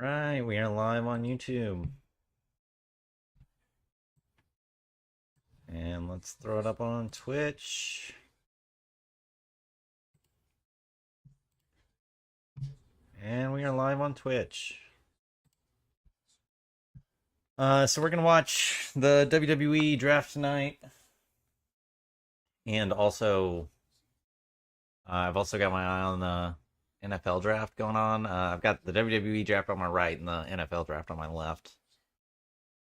Right, we are live on YouTube. And let's throw it up on Twitch. And we are live on Twitch. So we're gonna watch the WWE Draft tonight. And also, I've also got my eye on the NFL Draft going on. I've got the WWE Draft on my right and the NFL Draft on my left.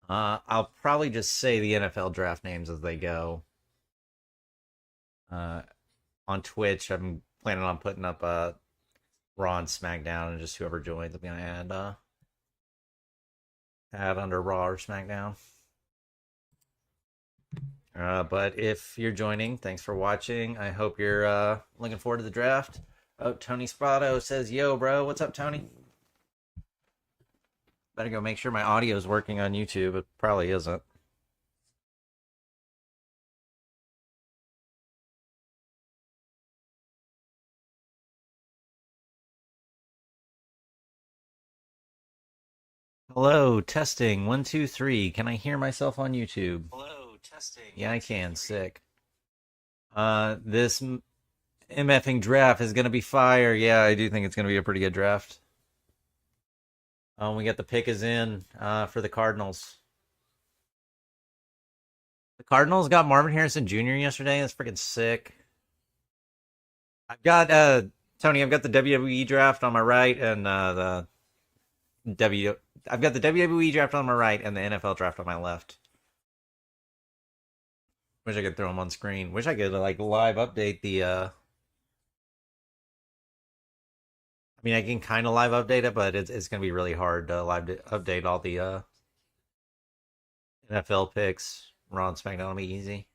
I'll probably just say the NFL Draft names as they go. On Twitch, I'm planning on putting up Raw and Smackdown, and just whoever joins, I'm gonna add under Raw or Smackdown. But if you're joining, thanks for watching. I hope you're looking forward to the draft. Oh, Tony Spotto says, "Yo, bro, what's up, Tony?" Better go make sure my audio is working on YouTube. It probably isn't. Hello, testing 1 2 3. Can I hear myself on YouTube? Hello, testing. Yeah, I can. Sick. This MFing draft is gonna be fire. Yeah, I do think it's gonna be a pretty good draft. We got the pick is in for the Cardinals. The Cardinals got Marvin Harrison Jr. yesterday. That's freaking sick. I've got Tony. I've got the WWE draft on my right and I've got the WWE draft on my right and the NFL draft on my left. Wish I could throw them on screen. Wish I could like live update the. I mean, I can kind of live update it, but it's gonna be really hard to update all the NFL picks. Raw and SmackDown will be easy.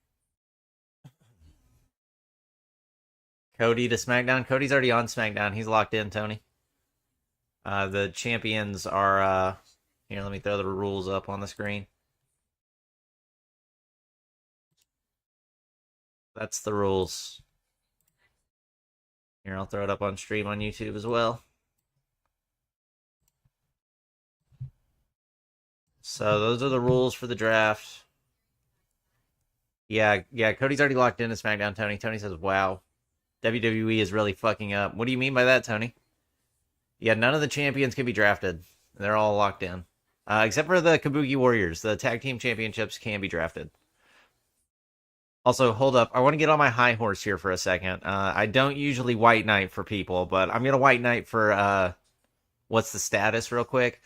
Cody to SmackDown. Cody's already on SmackDown. He's locked in, Tony. The champions are here, let me throw the rules up on the screen. That's the rules. Here, I'll throw it up on stream on YouTube as well. So those are the rules for the draft. Yeah, Cody's already locked into SmackDown, Tony. Tony says, wow. WWE is really fucking up. What do you mean by that, Tony? Yeah, none of the champions can be drafted. They're all locked in. Except for the Kabuki Warriors. The tag team championships can be drafted. Also, hold up. I want to get on my high horse here for a second. I don't usually white knight for people, but I'm going to white knight for what's the status real quick.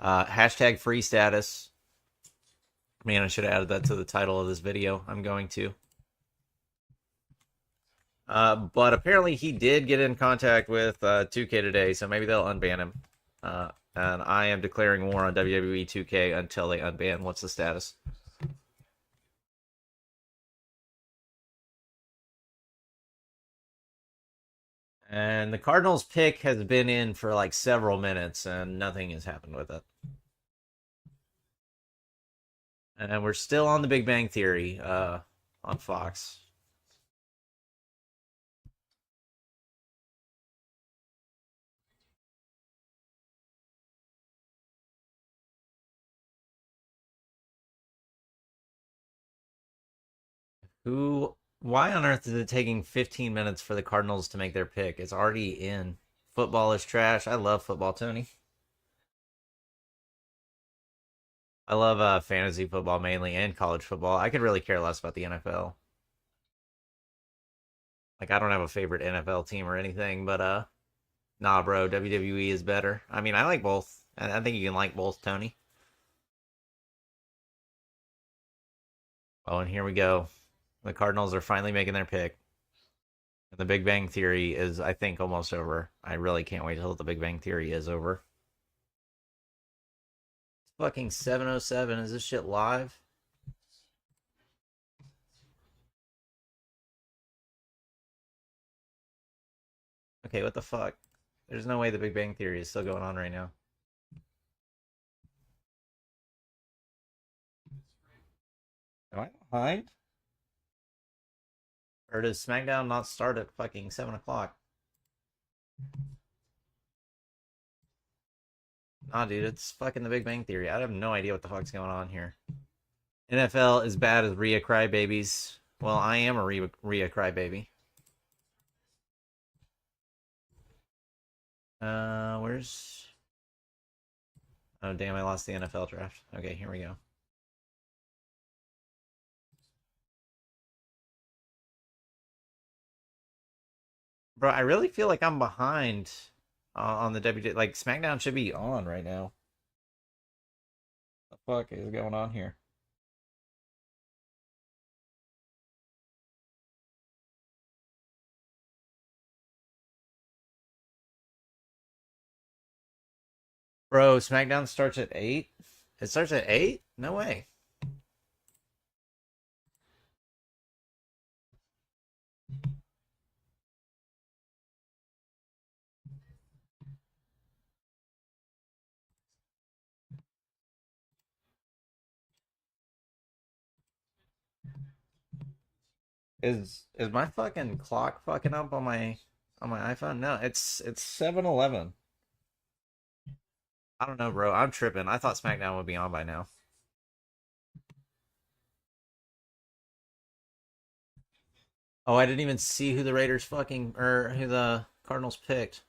Hashtag free status. Man, I should have added that to the title of this video. I'm going to. But apparently he did get in contact with 2K today, so maybe they'll unban him. And I am declaring war on WWE 2K until they unban. What's the status? And the Cardinals pick has been in for like several minutes, and nothing has happened with it. And we're still on the Big Bang Theory on Fox. Why on earth is it taking 15 minutes for the Cardinals to make their pick? It's already in. Football is trash. I love football, Tony. I love fantasy football mainly and college football. I could really care less about the NFL. Like, I don't have a favorite NFL team or anything, but nah, bro, WWE is better. I mean, I like both. I think you can like both, Tony. Oh, and here we go. The Cardinals are finally making their pick. The Big Bang Theory is, I think, almost over. I really can't wait till the Big Bang Theory is over. It's fucking 7:07. Is this shit live? Okay, what the fuck? There's no way the Big Bang Theory is still going on right now. Am I behind? Or does SmackDown not start at fucking 7 o'clock? Ah, dude, it's fucking The Big Bang Theory. I have no idea what the fuck's going on here. NFL is bad as Rhea crybabies. Well, I am a Rhea crybaby. Where's... Oh, damn, I lost the NFL draft. Okay, here we go. Bro, I really feel like I'm behind on the WWE. Like, SmackDown should be on right now. What the fuck is going on here? Bro, SmackDown starts at 8? It starts at 8? No way. Is my fucking clock fucking up on my iPhone? No, it's 7:11. I don't know, bro. I'm tripping. I thought SmackDown would be on by now. Oh, I didn't even see who the Raiders fucking or who the Cardinals picked.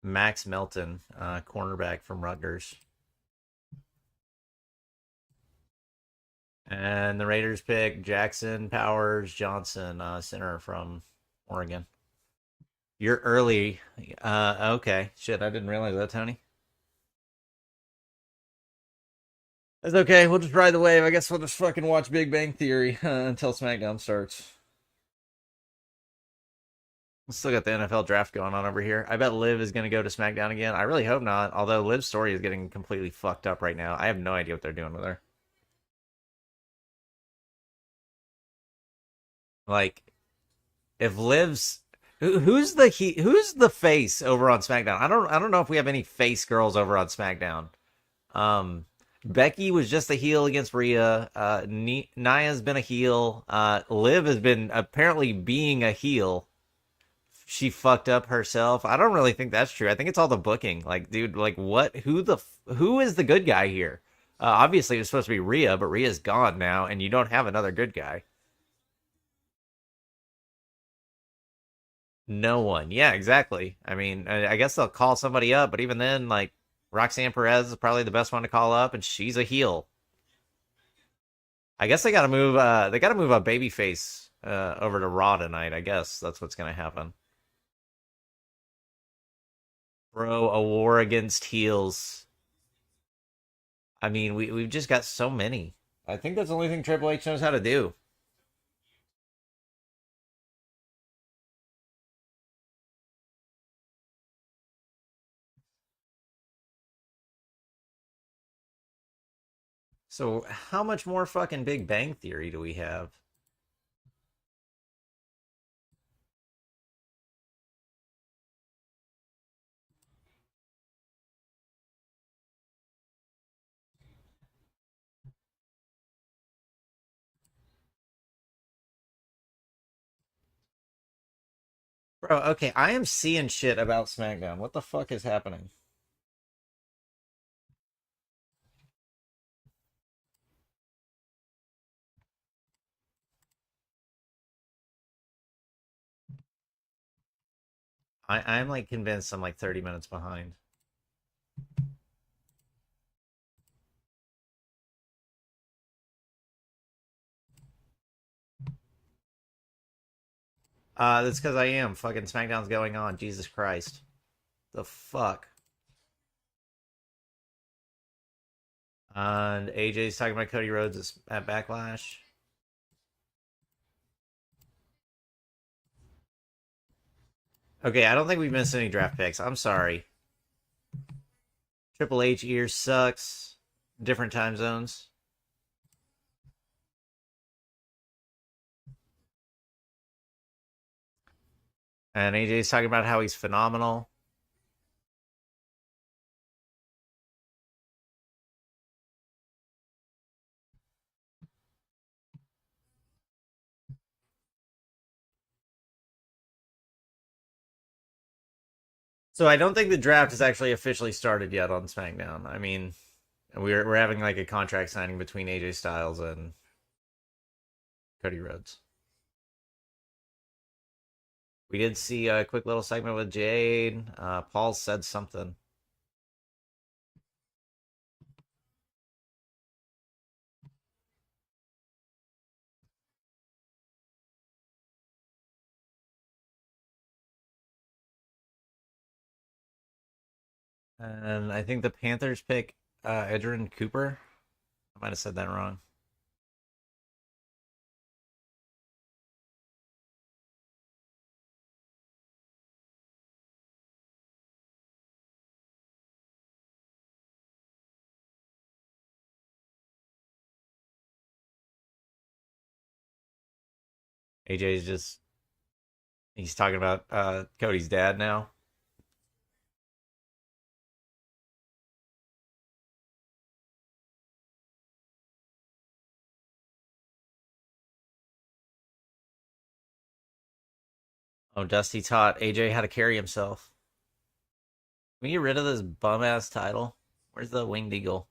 Max Melton, cornerback from Rutgers. And the Raiders pick Jackson Powers Johnson, center from Oregon. You're early. Okay. Shit, I didn't realize that, Tony. That's okay. We'll just ride the wave. I guess we'll just fucking watch Big Bang Theory until SmackDown starts. Still got the NFL draft going on over here. I bet Liv is going to go to SmackDown again. I really hope not. Although Liv's story is getting completely fucked up right now. I have no idea what they're doing with her. Like, if Liv's who's the face over on SmackDown? I don't know if we have any face girls over on SmackDown. Um, Becky was just a heel against Rhea. Nia's been a heel. Liv has been apparently being a heel. She fucked up herself. I don't really think that's true. I think it's all the booking. Like, dude, like what? Who is the good guy here? Obviously, it's supposed to be Rhea, but Rhea's gone now, and you don't have another good guy. No one. Yeah, exactly. I mean, I guess they'll call somebody up, but even then, like Roxanne Perez is probably the best one to call up, and she's a heel. I guess they got to move. They got to move a babyface over to Raw tonight. I guess that's what's gonna happen. Bro, a war against heels. I mean, we've just got so many. I think that's the only thing Triple H knows how to do. So how much more fucking Big Bang Theory do we have? Bro, okay, I am seeing shit about SmackDown. What the fuck is happening? I'm like convinced I'm like 30 minutes behind. That's because I am. Fucking SmackDown's going on. Jesus Christ. The fuck? And AJ's talking about Cody Rhodes at Backlash. Okay, I don't think we've missed any draft picks. I'm sorry. Triple H ears sucks. Different time zones. And AJ's talking about how he's phenomenal. So I don't think the draft has actually officially started yet on SmackDown. I mean, we're having like a contract signing between AJ Styles and Cody Rhodes. We did see a quick little segment with Jade. Paul said something. And I think the Panthers pick Edgerrin Cooper. I might have said that wrong. AJ's just he's talking about Cody's dad now. Oh, Dusty taught AJ how to carry himself. Can we get rid of this bum ass title? Where's the winged eagle?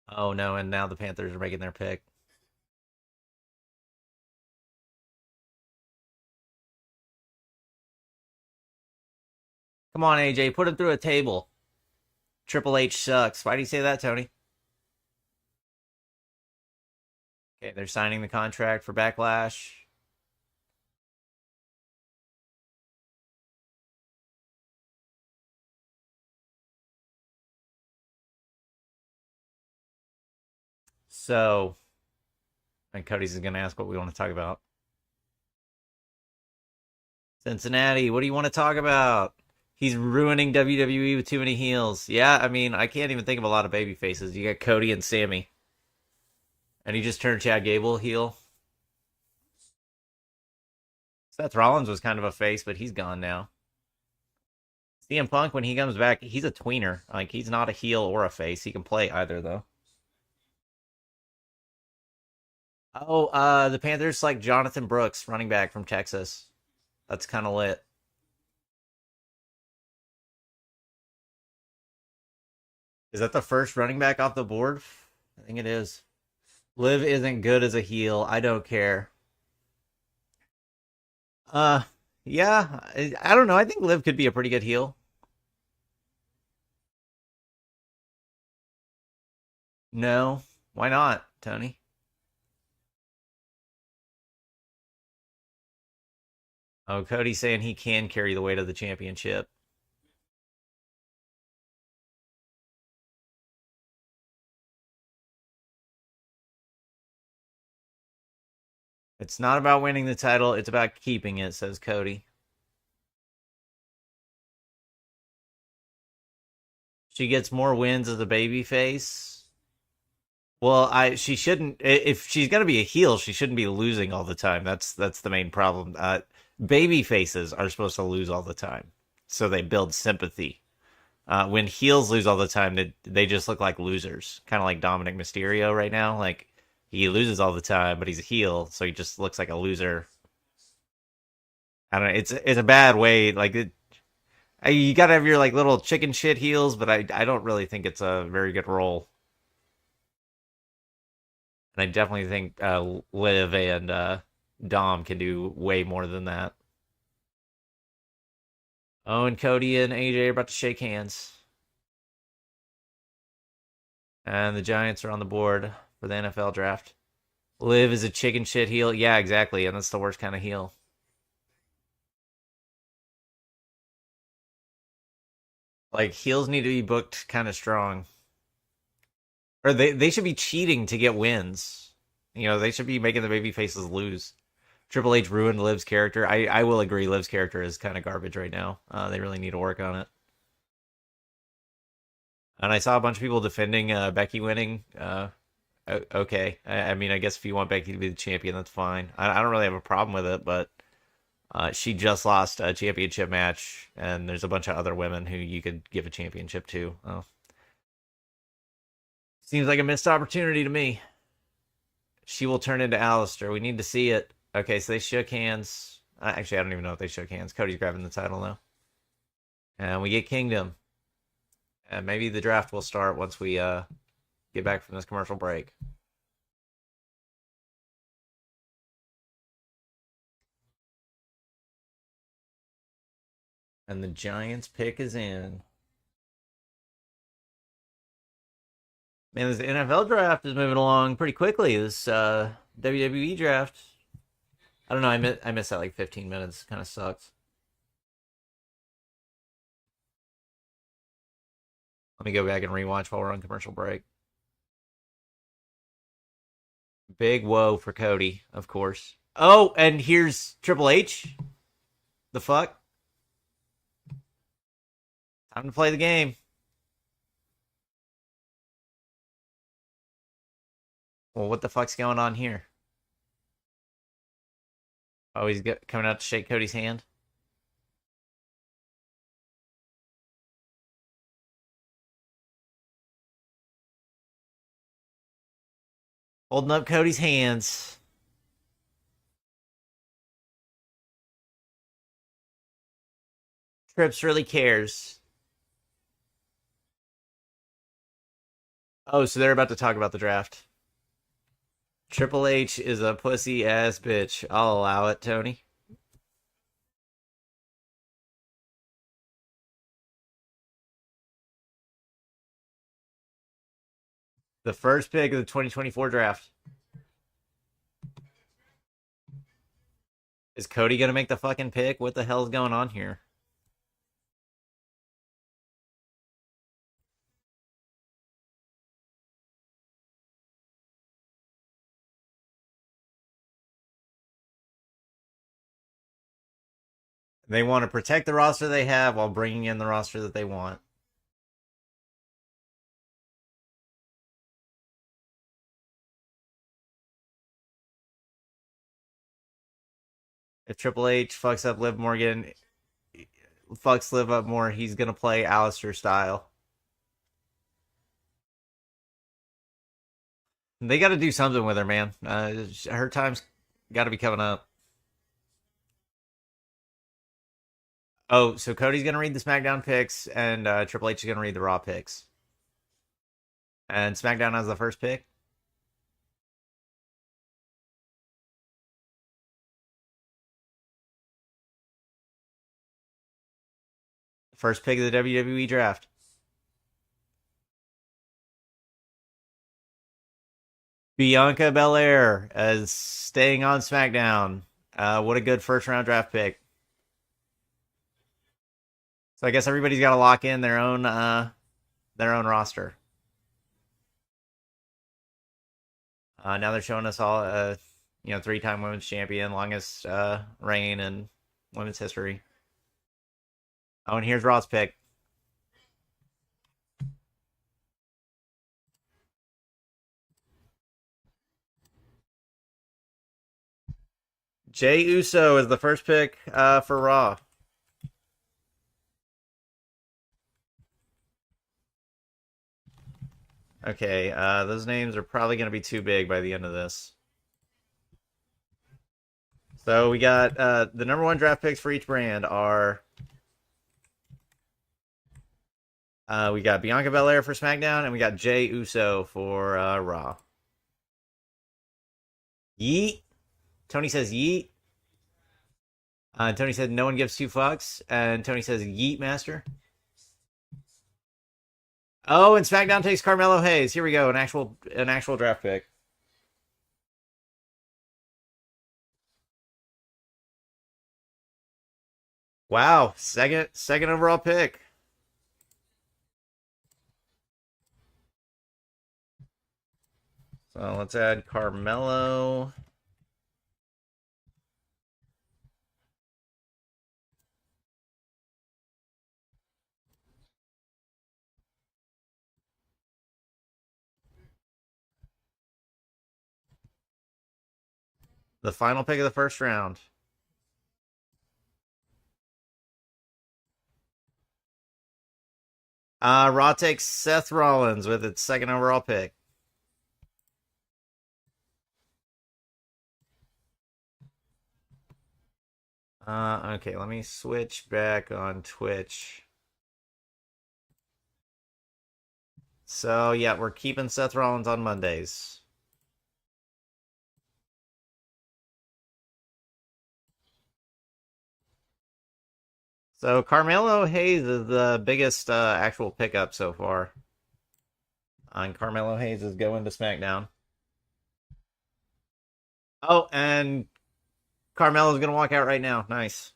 Oh no, and now the Panthers are making their pick. Come on, AJ, put him through a table. Triple H sucks. Why do you say that, Tony? Okay, they're signing the contract for Backlash. So, and Cody's is going to ask what we want to talk about. Cincinnati, what do you want to talk about? He's ruining WWE with too many heels. Yeah, I mean, I can't even think of a lot of baby faces. You got Cody and Sammy. And he just turned Chad Gable heel. Seth Rollins was kind of a face, but he's gone now. CM Punk, when he comes back, he's a tweener. Like, he's not a heel or a face. He can play either, though. Oh, the Panthers like Jonathan Brooks, running back from Texas. That's kind of lit. Is that the first running back off the board? I think it is. Liv isn't good as a heel. I don't care. Uh, yeah. I don't know. I think Liv could be a pretty good heel. No, why not, Tony? Oh, Cody's saying he can carry the weight of the championship. It's not about winning the title. It's about keeping it, says Cody. She gets more wins as a baby face. Well, I she shouldn't. If she's gonna be a heel, she shouldn't be losing all the time. That's the main problem. Baby faces are supposed to lose all the time, so they build sympathy. When heels lose all the time, they just look like losers, kind of like Dominic Mysterio right now. Like he loses all the time, but he's a heel, so he just looks like a loser. I don't know. It's a bad way. Like you gotta have your like little chicken shit heels, but I don't really think it's a very good role. And I definitely think Liv and Dom can do way more than that. Oh, and Cody and AJ are about to shake hands. And the Giants are on the board for the NFL draft. Liv is a chicken shit heel. Yeah, exactly. And that's the worst kind of heel. Like, heels need to be booked kind of strong. Or they should be cheating to get wins. You know, they should be making the baby faces lose. Triple H ruined Liv's character. I will agree, Liv's character is kind of garbage right now. They really need to work on it. And I saw a bunch of people defending Becky winning. Okay, I mean, I guess if you want Becky to be the champion, that's fine. I don't really have a problem with it, but she just lost a championship match, and there's a bunch of other women who you could give a championship to. Oh, seems like a missed opportunity to me. She will turn into Alistair. We need to see it. Okay, so they shook hands. Actually, I don't even know if they shook hands. Cody's grabbing the title now. And we get Kingdom. And maybe the draft will start once we get back from this commercial break. And the Giants pick is in. Man, this NFL draft is moving along pretty quickly. This WWE draft. I don't know. I missed that like 15 minutes. Kind of sucks. Let me go back and rewatch while we're on commercial break. Big whoa for Cody, of course. Oh, and here's Triple H. The fuck? Time to play the game. Well, what the fuck's going on here? Oh, he's coming out to shake Cody's hand. Holding up Cody's hands. Trips really cares. Oh, so they're about to talk about the draft. Triple H is a pussy ass bitch. I'll allow it, Tony. The first pick of the 2024 draft. Is Cody gonna make the fucking pick? What the hell's going on here? They want to protect the roster they have while bringing in the roster that they want. If Triple H fucks up Liv Morgan, fucks Liv up more, he's gonna play Alistair style. They got to do something with her, man. Her time's got to be coming up. Oh, so Cody's gonna read the SmackDown picks, and Triple H is gonna read the Raw picks. And SmackDown has the first pick. First pick of the WWE Draft. Bianca Belair as staying on SmackDown. What a good first round draft pick. So I guess everybody's got to lock in their own roster. Now they're showing us all, 3-time women's champion, longest reign in women's history. Oh, and here's Raw's pick. Jey Uso is the first pick for Raw. Okay, those names are probably going to be too big by the end of this. So we got the number one draft picks for each brand are... we got Bianca Belair for SmackDown, and we got Jey Uso for Raw. Yeet. Tony says yeet. Tony said no one gives two fucks. And Tony says yeet, master. Oh, and SmackDown takes Carmelo Hayes. Here we go, an actual draft pick. Wow, second overall pick. So let's add Carmelo. The final pick of the first round. Raw takes Seth Rollins with its second overall pick. Okay, let me switch back on Twitch. So, yeah, we're keeping Seth Rollins on Mondays. So, Carmelo Hayes is the biggest actual pickup so far. And Carmelo Hayes is going to SmackDown. Oh, and Carmelo's going to walk out right now. Nice.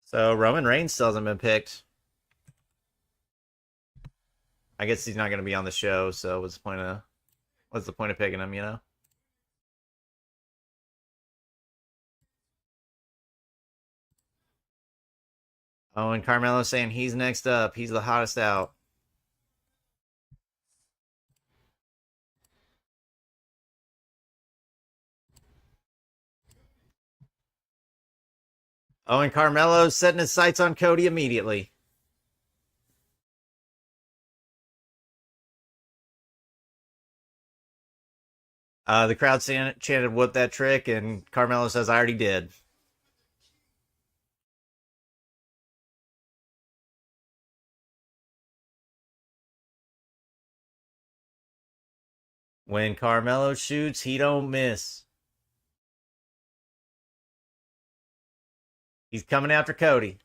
So, Roman Reigns still hasn't been picked. I guess he's not going to be on the show, so what's the point of picking him, you know? Oh, and Carmelo's saying he's next up. He's the hottest out. Oh, and Carmelo's setting his sights on Cody immediately. The crowd chanted, "Whoop that trick," and Carmelo says, "I already did." When Carmelo shoots, he don't miss. He's coming after Cody.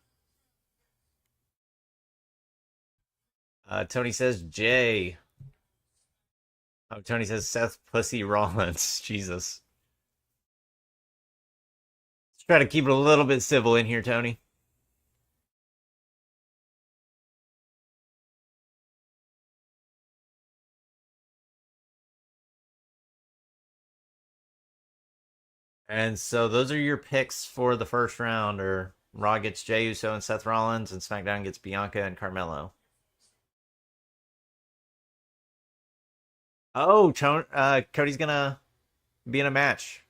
Tony says Jay. Oh, Tony says Seth Pussy Rollins. Jesus. Let's try to keep it a little bit civil in here, Tony. And so those are your picks for the first round, or Raw gets Jey Uso and Seth Rollins, and SmackDown gets Bianca and Carmelo. Oh, Cody's gonna be in a match.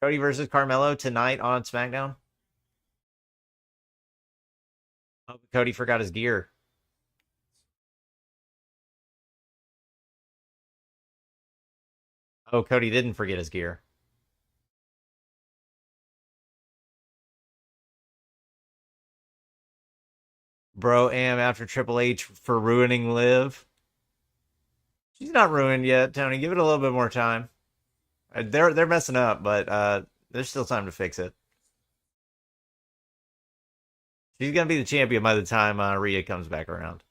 Cody versus Carmelo tonight on SmackDown. Oh, Cody forgot his gear. Oh, Cody didn't forget his gear. Bro am after Triple H for ruining Liv. She's not ruined yet, Tony. Give it a little bit more time. They're messing up, but there's still time to fix it. She's gonna be the champion by the time Rhea comes back around.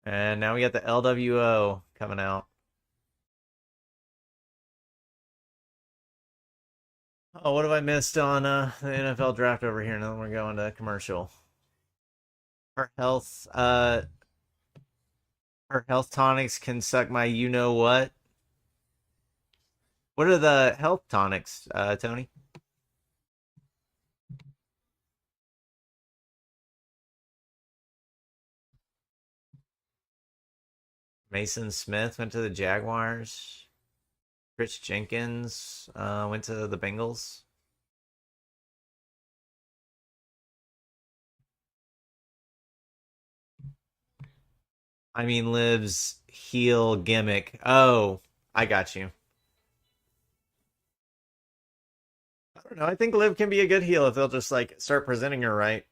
And now we got the LWO coming out. Oh, what have I missed on the NFL draft over here? Now we're going to commercial. Her health, her health tonics can suck my you know what. What are the health tonics, Tony? Mason Smith went to the Jaguars. Chris Jenkins went to the Bengals. I mean, Liv's heel gimmick. Oh, I got you. I don't know. I think Liv can be a good heel if they'll just like start presenting her right.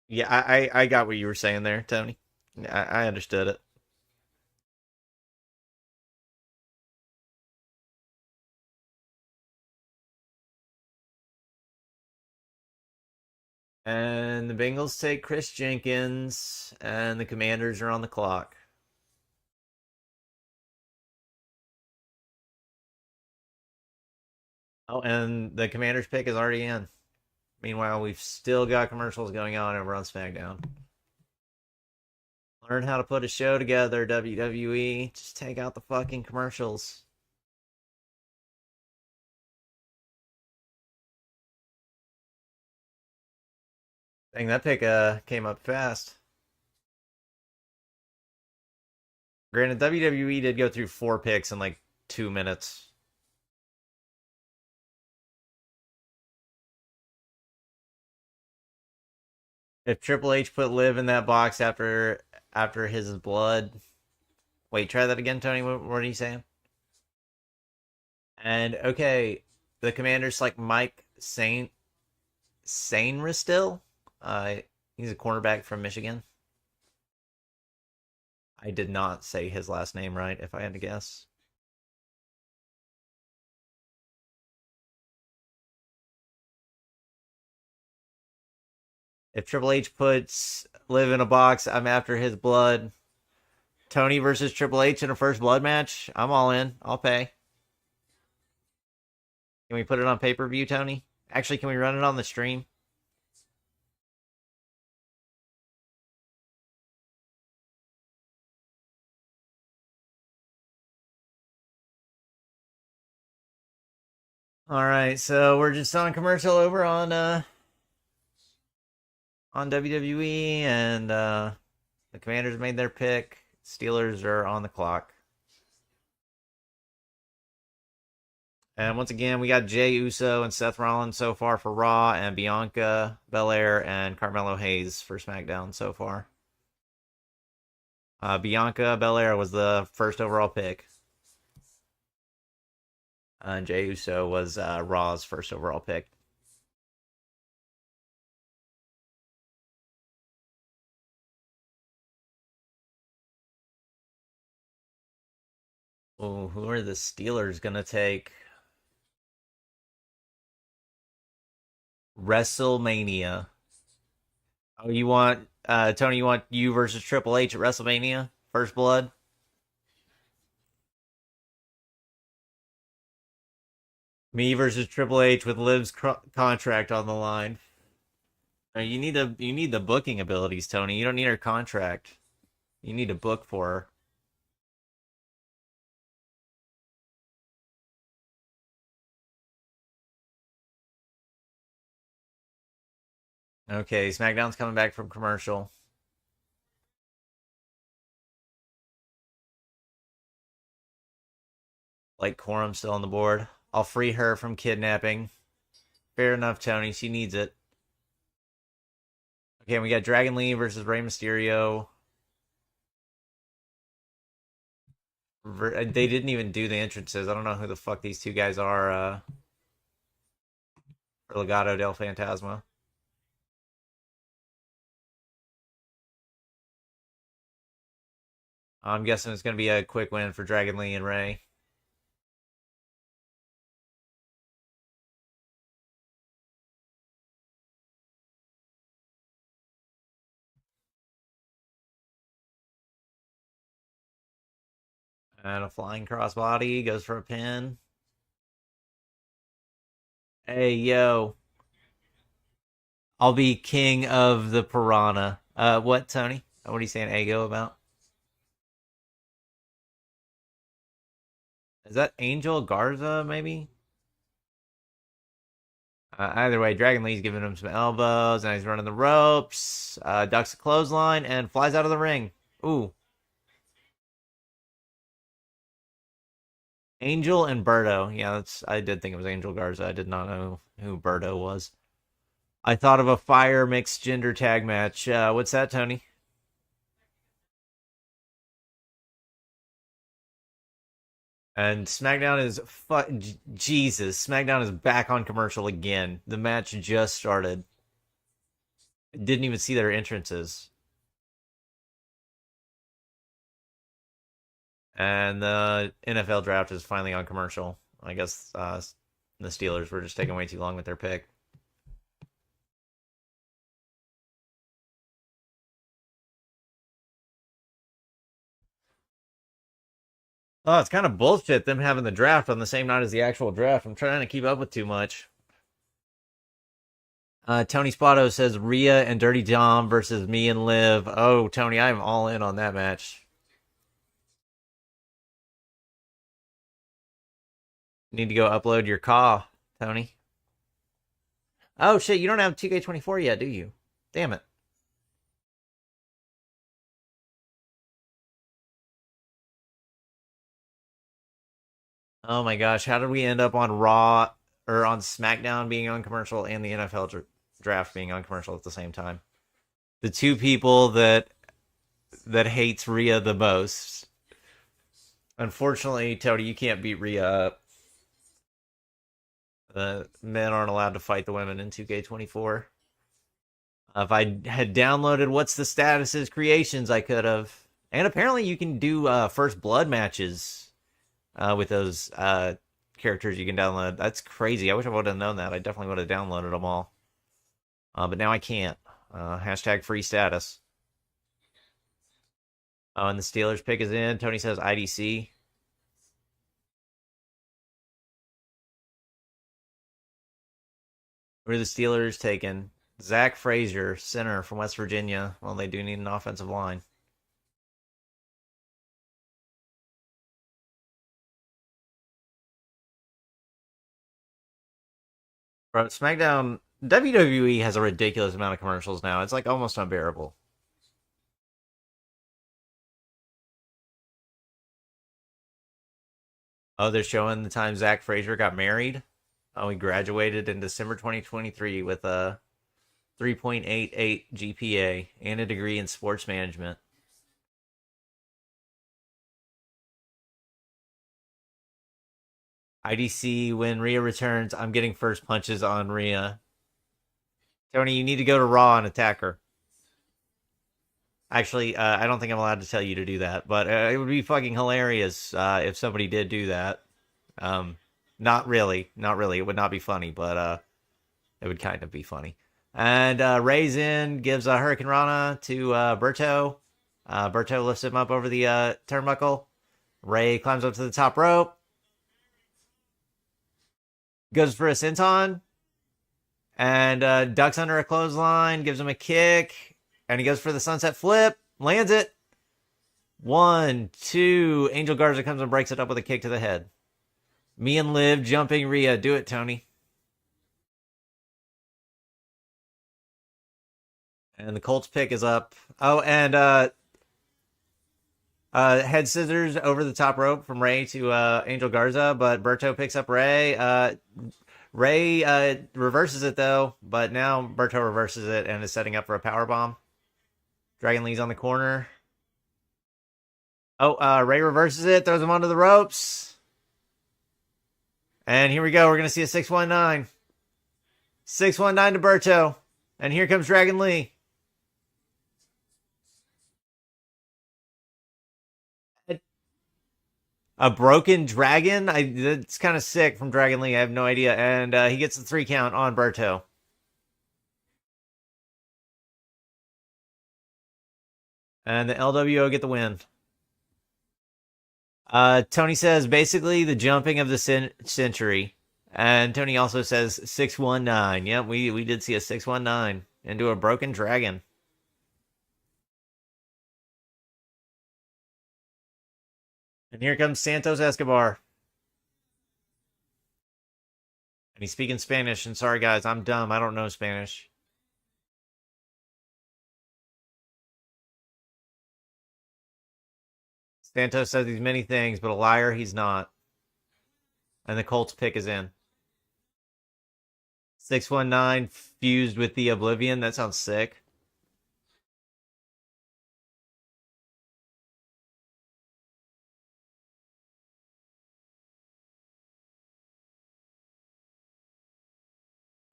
Yeah, I got what you were saying there, Tony. I understood it. And the Bengals take Chris Jenkins, and the Commanders are on the clock. Oh, and the Commanders pick is already in. Meanwhile, we've still got commercials going on over on SmackDown. Learn how to put a show together, WWE. Just take out the fucking commercials. Dang, that pick came up fast. Granted, WWE did go through 4 picks in like 2 minutes. If Triple H put Liv in that box after his blood. Wait, try that again, Tony. What are you saying? And okay, the commander's like Mike Sainristil. Still. He's a cornerback from Michigan. I did not say his last name right, if I had to guess. If Triple H puts Liv in a box, I'm after his blood. Tony versus Triple H in a first blood match. I'm all in. I'll pay. Can we put it on pay-per-view, Tony? Actually, can we run it on the stream? All right, so we're just on commercial over on WWE, and the Commanders made their pick. Steelers are on the clock. And once again, we got Jey Uso and Seth Rollins so far for Raw, and Bianca Belair and Carmelo Hayes for SmackDown so far. Bianca Belair was the first overall pick. And Jey Uso was Raw's first overall pick. Oh, who are the Steelers gonna take? WrestleMania. Oh, you want Tony? You want you versus Triple H at WrestleMania? First Blood. Me versus Triple H with Liv's contract on the line. You need the booking abilities, Tony. You don't need her contract. You need to book for her. Okay, SmackDown's coming back from commercial. Like Corum still on the board. I'll free her from kidnapping. Fair enough, Tony. She needs it. Okay, we got Dragon Lee versus Rey Mysterio. They didn't even do the entrances. I don't know who the fuck these two guys are. For Legado del Fantasma. I'm guessing it's going to be a quick win for Dragon Lee and Rey. And a flying crossbody goes for a pin. Hey, yo. I'll be king of the piranha. What, Tony? What are you saying Ego about? Is that Angel Garza, maybe? Either way, Dragon Lee's giving him some elbows, and he's running the ropes. Ducks a clothesline, and flies out of the ring. Ooh. Angel and Berto. Yeah, I did think it was Angel Garza. I did not know who Berto was. I thought of a fire mixed gender tag match. What's that, Tony? And SmackDown is Jesus. SmackDown is back on commercial again. The match just started. Didn't even see their entrances. And the NFL draft is finally on commercial. I guess the Steelers were just taking way too long with their pick. Oh, it's kind of bullshit them having the draft on the same night as the actual draft. I'm trying to keep up with too much. Tony Spotto says Rhea and Dirty Dom versus me and Liv. Oh, Tony, I'm all in on that match. Need to go upload your call, Tony. Oh shit, you don't have 2K24 yet, do you? Damn it. Oh my gosh, how did we end up on Raw or on SmackDown being on commercial and the NFL draft being on commercial at the same time? The two people that hates Rhea the most. Unfortunately, Tony, you can't beat Rhea up. The men aren't allowed to fight the women in 2K24. If I had downloaded What's the Status's creations, I could have. And apparently, you can do first blood matches with those characters you can download. That's crazy. I wish I would have known that. I definitely would have downloaded them all. But now I can't. Hashtag free status. Oh, and the Steelers pick is in. Tony says IDC. Where are the Steelers taking? Zach Frazier, center from West Virginia. Well, they do need an offensive line. Bro, Smackdown, WWE has a ridiculous amount of commercials now. It's like almost unbearable. Oh, they're showing the time Zach Frazier got married. Oh, he graduated in December 2023 with a 3.88 GPA and a degree in sports management. IDC, when Rhea returns, I'm getting first punches on Rhea. Tony, you need to go to Raw and attack her. Actually, I don't think I'm allowed to tell you to do that, but it would be fucking hilarious if somebody did do that. Not really, not really. It would not be funny, but it would kind of be funny. And Ray's in, gives a Hurricane Rana to Berto. Berto lifts him up over the turnbuckle. Ray climbs up to the top rope. Goes for a senton. And ducks under a clothesline, gives him a kick. And he goes for the sunset flip. Lands it. 1, 2. Angel Garza comes and breaks it up with a kick to the head. Me and Liv jumping Rhea. Do it, Tony. And the Colts pick is up. Oh, and head scissors over the top rope from Ray to Angel Garza, but Berto picks up Ray. Ray reverses it, though, but now Berto reverses it and is setting up for a powerbomb. Dragon Lee's on the corner. Oh, Ray reverses it, throws him onto the ropes. And here we go. We're going to see a 619. 619 to Berto. And here comes Dragon Lee. A broken dragon? That's kind of sick from Dragon Lee. I have no idea. And he gets the 3 count on Berto. And the LWO get the win. Tony says, basically, the jumping of the century. And Tony also says 619. Yep, we did see a 619 into a broken dragon. And here comes Santos Escobar. And he's speaking Spanish. And sorry, guys, I'm dumb. I don't know Spanish. Santos says he's many things, but a liar he's not. And the Colts pick is in. 619 fused with the Oblivion. That sounds sick.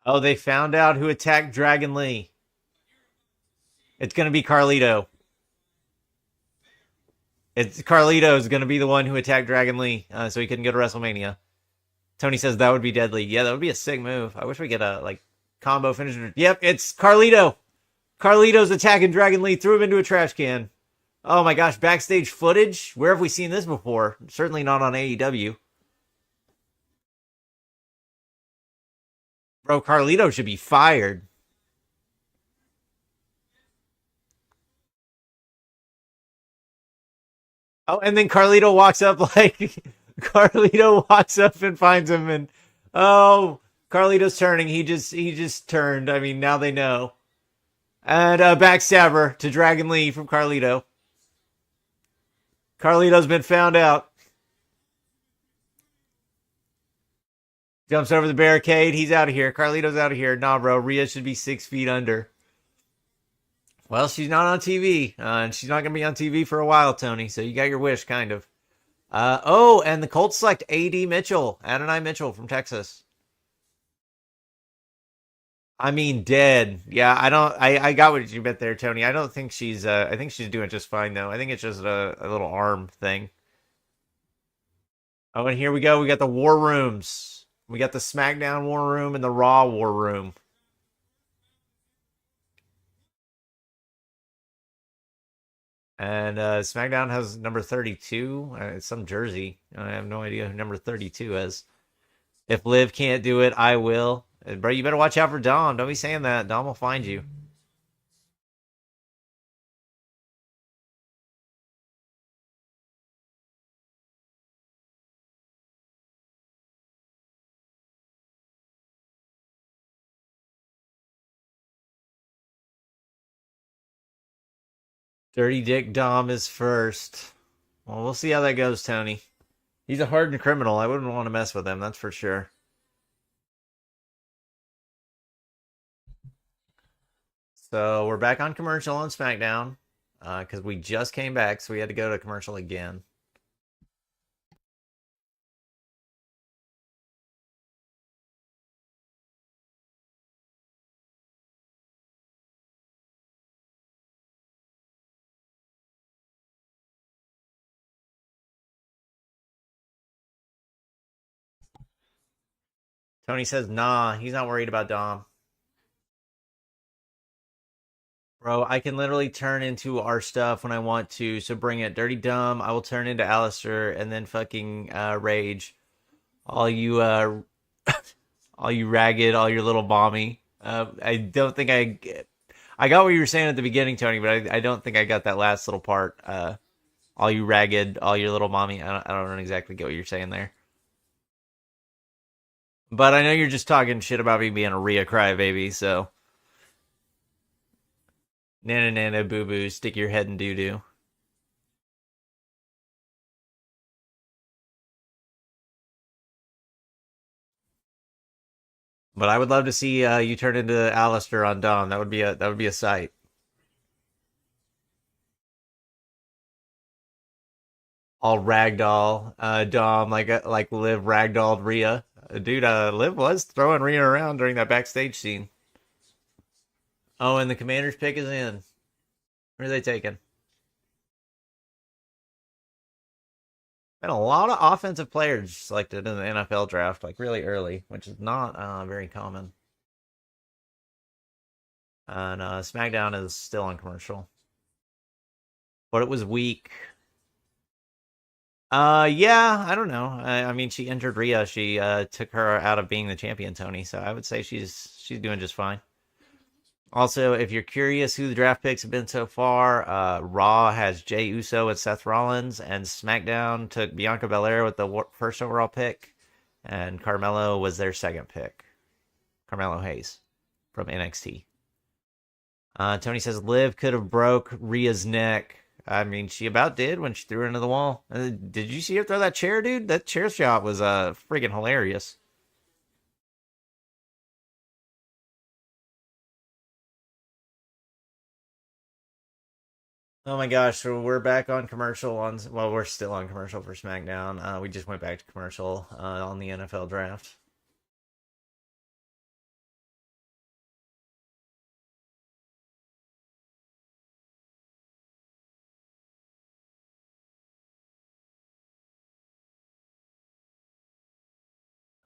Oh, they found out who attacked Dragon Lee. It's going to be Carlito. Carlito's going to be the one who attacked Dragon Lee, so he couldn't go to WrestleMania. Tony says that would be deadly. Yeah, that would be a sick move. I wish we get a combo finisher. Yep, it's Carlito. Carlito's attacking Dragon Lee, threw him into a trash can. Oh my gosh, backstage footage? Where have we seen this before? Certainly not on AEW. Bro, Carlito should be fired. Oh, and then Carlito walks up Carlito walks up and finds him, and oh, Carlito's turning. He just turned. I mean, now they know. And a backstabber to Dragon Lee from Carlito. Carlito's been found out. Jumps over the barricade. He's out of here. Carlito's out of here. Nah, bro. Rhea should be 6 feet under. Well, she's not on TV, and she's not going to be on TV for a while, Tony. So you got your wish, kind of. Oh, and the Colts select A.D. Mitchell, Adonai Mitchell from Texas. I mean, dead. Yeah, I don't. I got what you meant there, Tony. I don't think she's. I think she's doing just fine though. I think it's just a little arm thing. Oh, and here we go. We got the war rooms. We got the SmackDown war room and the Raw war room. And SmackDown has number 32. It's some jersey. I have no idea who number 32 is. If Liv can't do it, I will. Bro, you better watch out for Dom. Don't be saying that. Dom will find you. Dirty Dick Dom is first. Well, we'll see how that goes, Tony. He's a hardened criminal. I wouldn't want to mess with him, that's for sure. So we're back on commercial on SmackDown because we just came back, so we had to go to commercial again. Tony says, nah, he's not worried about Dom. Bro, I can literally turn into our stuff when I want to, so bring it. Dirty Dumb, I will turn into Alistair, and then fucking Rage. All you, all you ragged, all your little mommy. I don't think I got what you were saying at the beginning, Tony, but I don't think I got that last little part. All you ragged, all your little mommy. I don't exactly get what you're saying there. But I know you're just talking shit about me being a Rhea crybaby, so. Nana nana boo boo, stick your head in doo doo. But I would love to see you turn into Alistair on Dom. That would be a sight. All ragdoll Dom like Liv ragdolled Rhea. Dude, Liv was throwing Rhea around during that backstage scene. Oh, and the commander's pick is in. Where are they taking? Been a lot of offensive players selected in the NFL draft, like really early, which is not very common. And SmackDown is still on commercial, but it was weak. Yeah, I don't know. I mean, she injured Rhea. She took her out of being the champion, Tony. So I would say she's doing just fine. Also, if you're curious who the draft picks have been so far, Raw has Jey Uso and Seth Rollins, and SmackDown took Bianca Belair with the first overall pick, and Carmelo was their second pick. Carmelo Hayes from NXT. Tony says Liv could have broke Rhea's neck. I mean, she about did when she threw her into the wall. Did you see her throw that chair, dude? That chair shot was freaking hilarious. Oh my gosh, so we're back on commercial on well, we're still on commercial for SmackDown. We just went back to commercial on the NFL draft.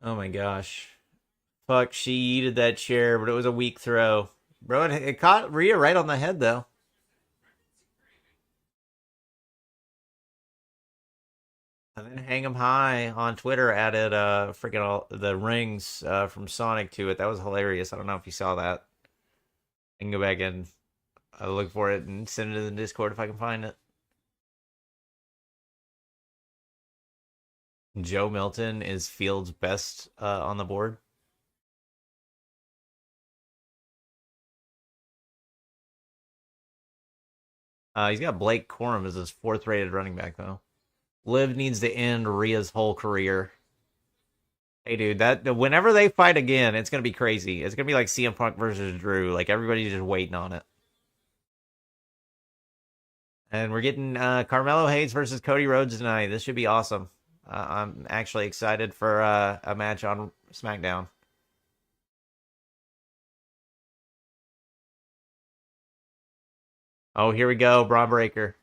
Oh my gosh. Fuck, she yeeted that chair, but it was a weak throw. Bro, it caught Rhea right on the head though. And then Hang 'em High on Twitter added freaking all the rings from Sonic to it. That was hilarious. I don't know if you saw that. I can go back and look for it and send it in the Discord if I can find it. Joe Milton is Fields' best on the board. He's got Blake Corum as his fourth rated running back, though. Liv needs to end Rhea's whole career. Hey, dude, that whenever they fight again, it's gonna be crazy. It's gonna be like CM Punk versus Drew. Like everybody's just waiting on it. And we're getting Carmelo Hayes versus Cody Rhodes tonight. This should be awesome. I'm actually excited for a match on SmackDown. Oh, here we go, Braun Breaker.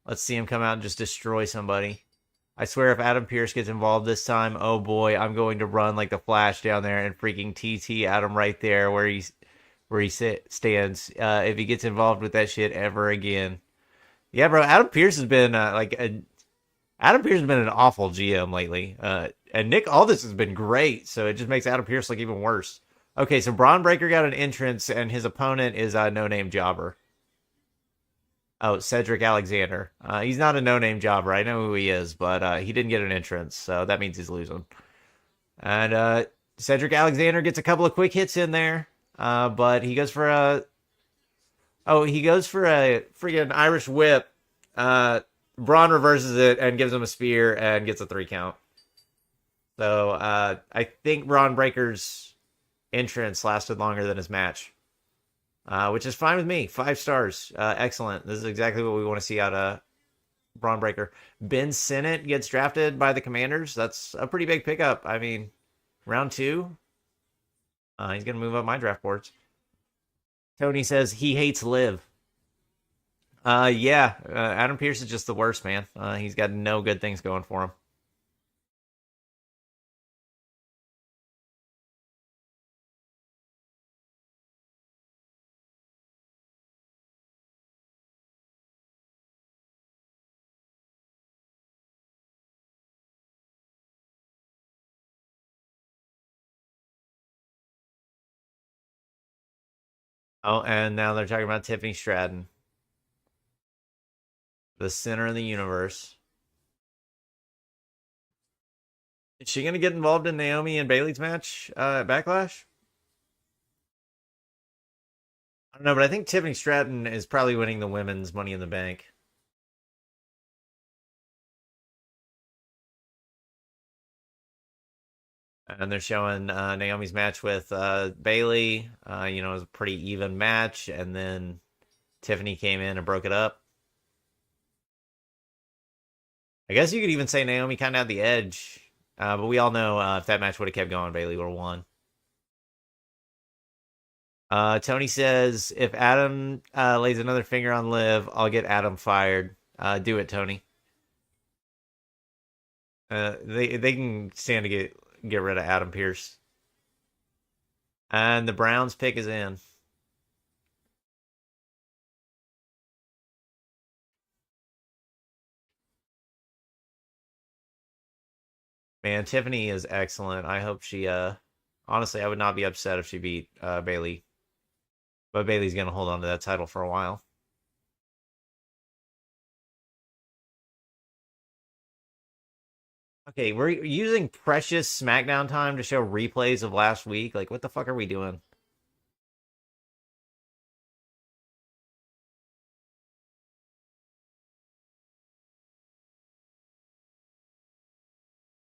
Let's see him come out and just destroy somebody. I swear if Adam Pearce gets involved this time, oh boy, I'm going to run like the Flash down there and freaking TT Adam right there where he stands. If he gets involved with that shit ever again. Yeah, bro, Adam Pearce has been Adam Pearce has been an awful GM lately. And Nick Aldis has been great, so it just makes Adam Pearce look even worse. Okay, so Braun Breaker got an entrance, and his opponent is a no-name jobber. Oh, Cedric Alexander. He's not a no-name jobber. I know who he is, but he didn't get an entrance, so that means he's losing. And Cedric Alexander gets a couple of quick hits in there, but he goes for a... Oh, he goes for a freaking Irish whip. Braun reverses it and gives him a spear and gets a 3 count. So I think Braun Breaker's entrance lasted longer than his match. Which is fine with me. 5 stars. Excellent. This is exactly what we want to see out of Braun Breaker. Ben Sinnott gets drafted by the Commanders. That's a pretty big pickup. I mean, round 2. He's going to move up my draft boards. Tony says he hates Liv. Yeah. Adam Pearce is just the worst, man. He's got no good things going for him. Oh, and now they're talking about Tiffany Stratton, the center of the universe. Is she going to get involved in Naomi and Bayley's match at Backlash? I don't know, but I think Tiffany Stratton is probably winning the women's Money in the Bank. And they're showing Naomi's match with Bayley. It was a pretty even match. And then Tiffany came in and broke it up. I guess you could even say Naomi kind of had the edge. But we all know if that match would have kept going, Bayley would have won. Tony says, if Adam lays another finger on Liv, I'll get Adam fired. Do it, Tony. They can stand to get rid of Adam Pearce. And the Browns pick is in. Man, Tiffany is excellent. I hope she honestly, I would not be upset if she beat Bayley. But Bayley's gonna hold on to that title for a while. Okay, we're using precious SmackDown time to show replays of last week. Like, what the fuck are we doing?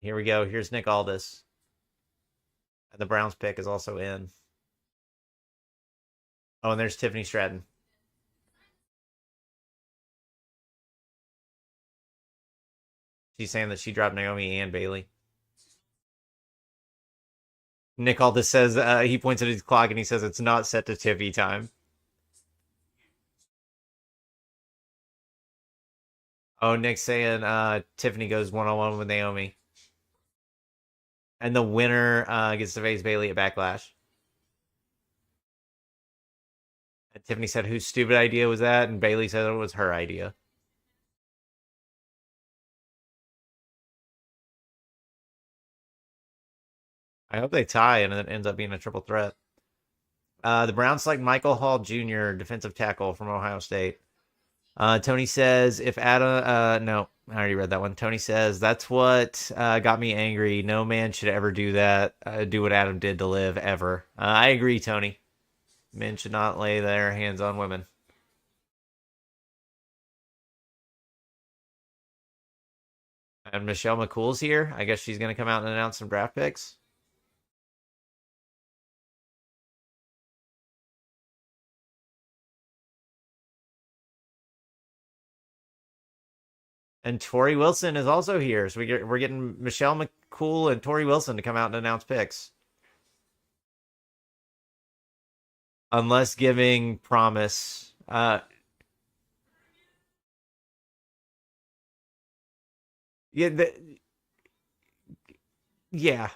Here we go. Here's Nick Aldis. And the Browns pick is also in. Oh, and there's Tiffany Stratton. She's saying that she dropped Naomi and Bayley. Nick Aldis says, he points at his clock and he says it's not set to Tiffy time. Oh, Nick's saying Tiffany goes one-on-one with Naomi. And the winner gets to face Bayley at Backlash. And Tiffany said, whose stupid idea was that? And Bayley said it was her idea. I hope they tie and it ends up being a triple threat. The Browns select Michael Hall Jr., defensive tackle from Ohio State. Tony says, if Adam, no, I already read that one. Tony says, that's what got me angry. No man should ever do that, do what Adam did to Liv, ever. I agree, Tony. Men should not lay their hands on women. And Michelle McCool's here. I guess she's going to come out and announce some draft picks. And Tori Wilson is also here. So we're getting Michelle McCool and Tori Wilson to come out and announce picks. Unless giving promise. Yeah, yeah.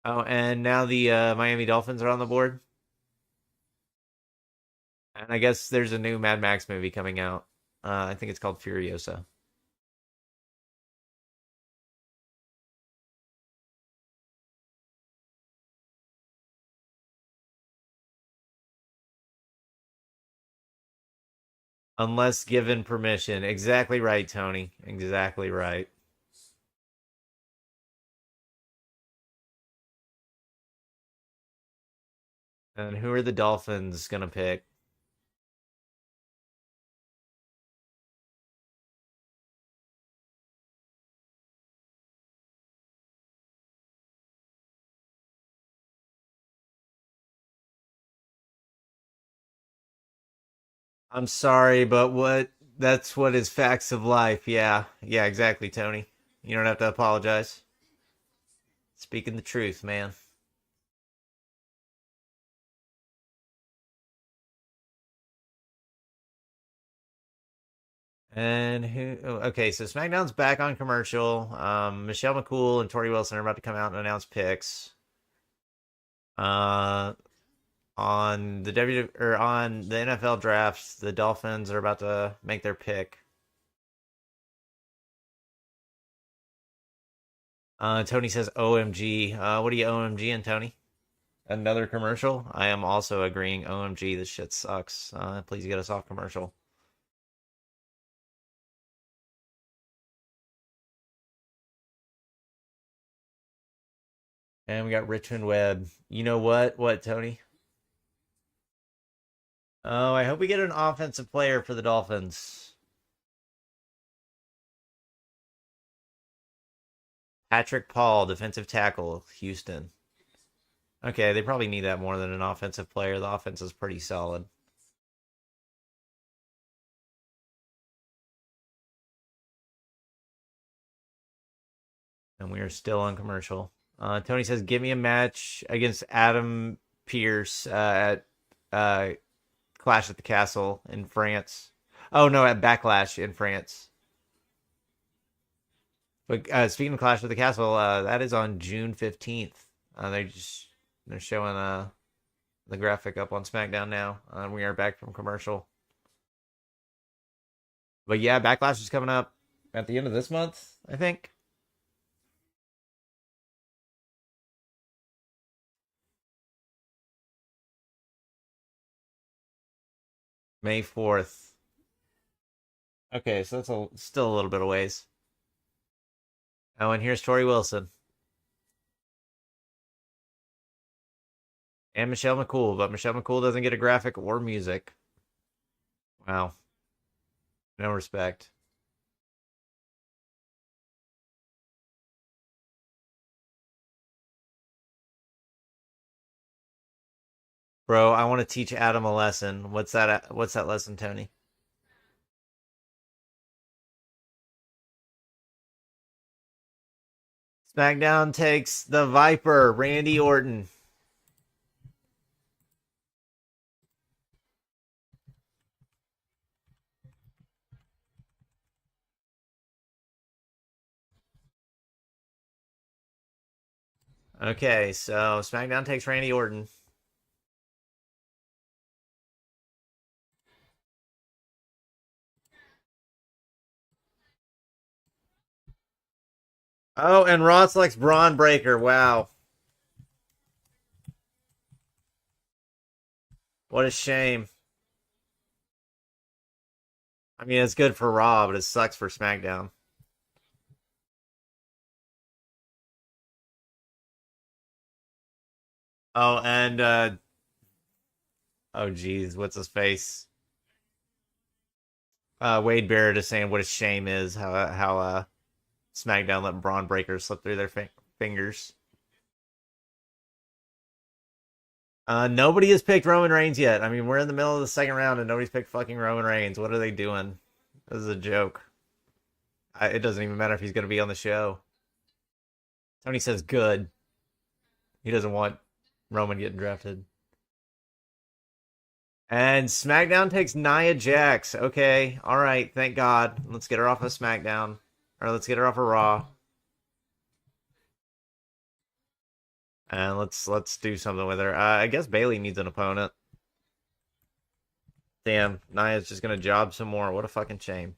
Oh, and now the Miami Dolphins are on the board. And I guess there's a new Mad Max movie coming out. I think it's called Furiosa. Unless given permission. Exactly right, Tony. Exactly right. And who are the Dolphins going to pick? I'm sorry, but that's what is facts of life. Yeah. Yeah, exactly, Tony. You don't have to apologize. Speaking the truth, man. And who? Oh, okay, so SmackDown's back on commercial. Michelle McCool and Tori Wilson are about to come out and announce picks. Uh, on the on the NFL drafts, the Dolphins are about to make their pick. Tony says OMG. What are you OMG and Tony? Another commercial? I am also agreeing OMG, this shit sucks. Please get us off commercial. And we got Richmond Webb. You know what? What, Tony? Oh, I hope we get an offensive player for the Dolphins. Patrick Paul, defensive tackle, Houston. Okay, they probably need that more than an offensive player. The offense is pretty solid. And we are still on commercial. Tony says, "Give me a match against Adam Pierce at Clash at the Castle in France." Oh no, at Backlash in France. But speaking of Clash at the Castle, that is on June 15th. They're showing the graphic up on Smackdown now. We are back from commercial. But yeah, Backlash is coming up at the end of this month, I think. May 4th. Okay, so that's still a little bit of ways. Oh, and here's Tori Wilson and Michelle McCool, but Michelle McCool doesn't get a graphic or music. Wow. No respect. Bro, I want to teach Adam a lesson. What's that lesson, Tony? SmackDown takes the Viper, Randy Orton. Okay, so SmackDown takes Randy Orton. Oh, and Raw selects Braun Breaker. Wow. What a shame. I mean, it's good for Raw, but it sucks for SmackDown. Oh, and oh geez, what's his face? Wade Barrett is saying what a shame is how SmackDown let Braun Breaker slip through their fingers. Nobody has picked Roman Reigns yet. I mean, we're in the middle of the second round and nobody's picked fucking Roman Reigns. What are they doing? This is a joke. It doesn't even matter if he's going to be on the show. Tony says good. He doesn't want Roman getting drafted. And SmackDown takes Nia Jax. Okay, all right, thank God. Let's get her off of SmackDown. Or let's get her off of Raw. And let's do something with her. I guess Bayley needs an opponent. Damn, Nia's just gonna job some more. What a fucking shame.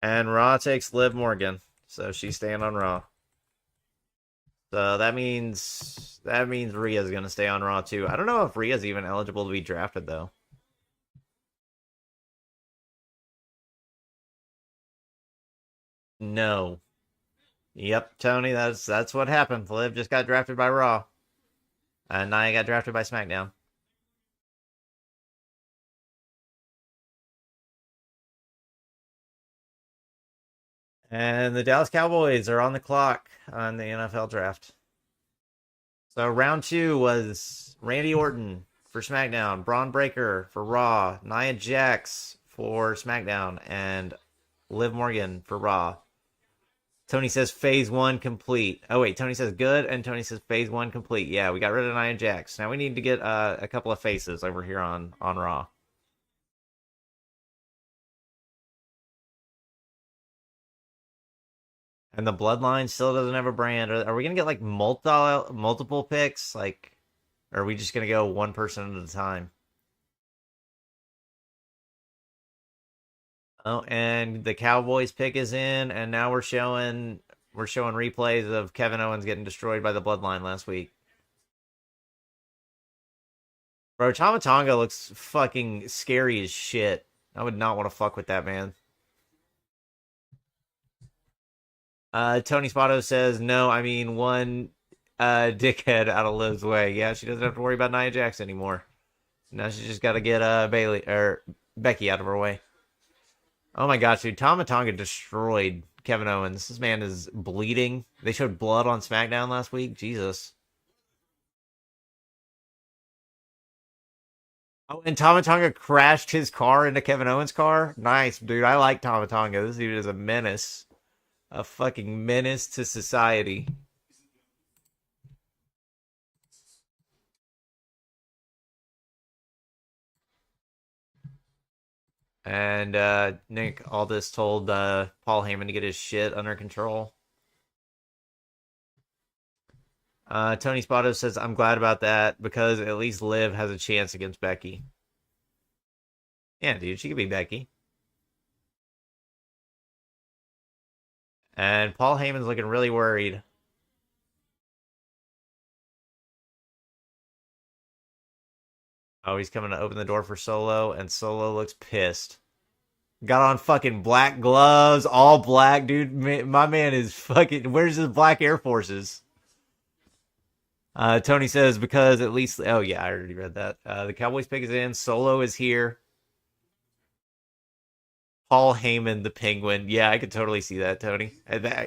And Raw takes Liv Morgan, so she's staying on Raw. So that means Rhea's gonna stay on Raw too. I don't know if Rhea's even eligible to be drafted though. No. Yep, Tony, that's what happened. Liv just got drafted by Raw. And Nia got drafted by SmackDown. And the Dallas Cowboys are on the clock on the NFL draft. So round 2 was Randy Orton for SmackDown, Braun Breaker for Raw, Nia Jax for SmackDown, and Liv Morgan for Raw. Tony says phase 1 complete. Oh wait, Tony says good, and Tony says phase 1 complete. Yeah, we got rid of Nia Jax. Now we need to get a couple of faces over here on Raw. And the Bloodline still doesn't have a brand. Are we gonna get like multiple picks? Like, or are we just gonna go one person at a time? Oh, and the Cowboys pick is in, and now we're showing replays of Kevin Owens getting destroyed by the Bloodline last week. Bro, Tama Tonga looks fucking scary as shit. I would not want to fuck with that man. Tony Spotto says, no, I mean one dickhead out of Liv's way. Yeah, she doesn't have to worry about Nia Jax anymore. Now she's just got to get Bayley or Becky out of her way. Oh my gosh, dude. Tama Tonga destroyed Kevin Owens. This man is bleeding. They showed blood on SmackDown last week. Jesus. Oh, and Tama Tonga crashed his car into Kevin Owens' car. Nice, dude. I like Tama Tonga. This dude is a menace. A fucking menace to society. And Nick Aldis told Paul Heyman to get his shit under control. Tony Spotto says, I'm glad about that because at least Liv has a chance against Becky. Yeah, dude, she could be Becky. And Paul Heyman's looking really worried. Oh, he's coming to open the door for Solo, and Solo looks pissed. Got on fucking black gloves, all black, dude. My man is fucking. Where's his black Air Forces? Tony says because at least. Oh yeah, I already read that. The Cowboys pick is in. Solo is here. Paul Heyman, the Penguin. Yeah, I could totally see that, Tony.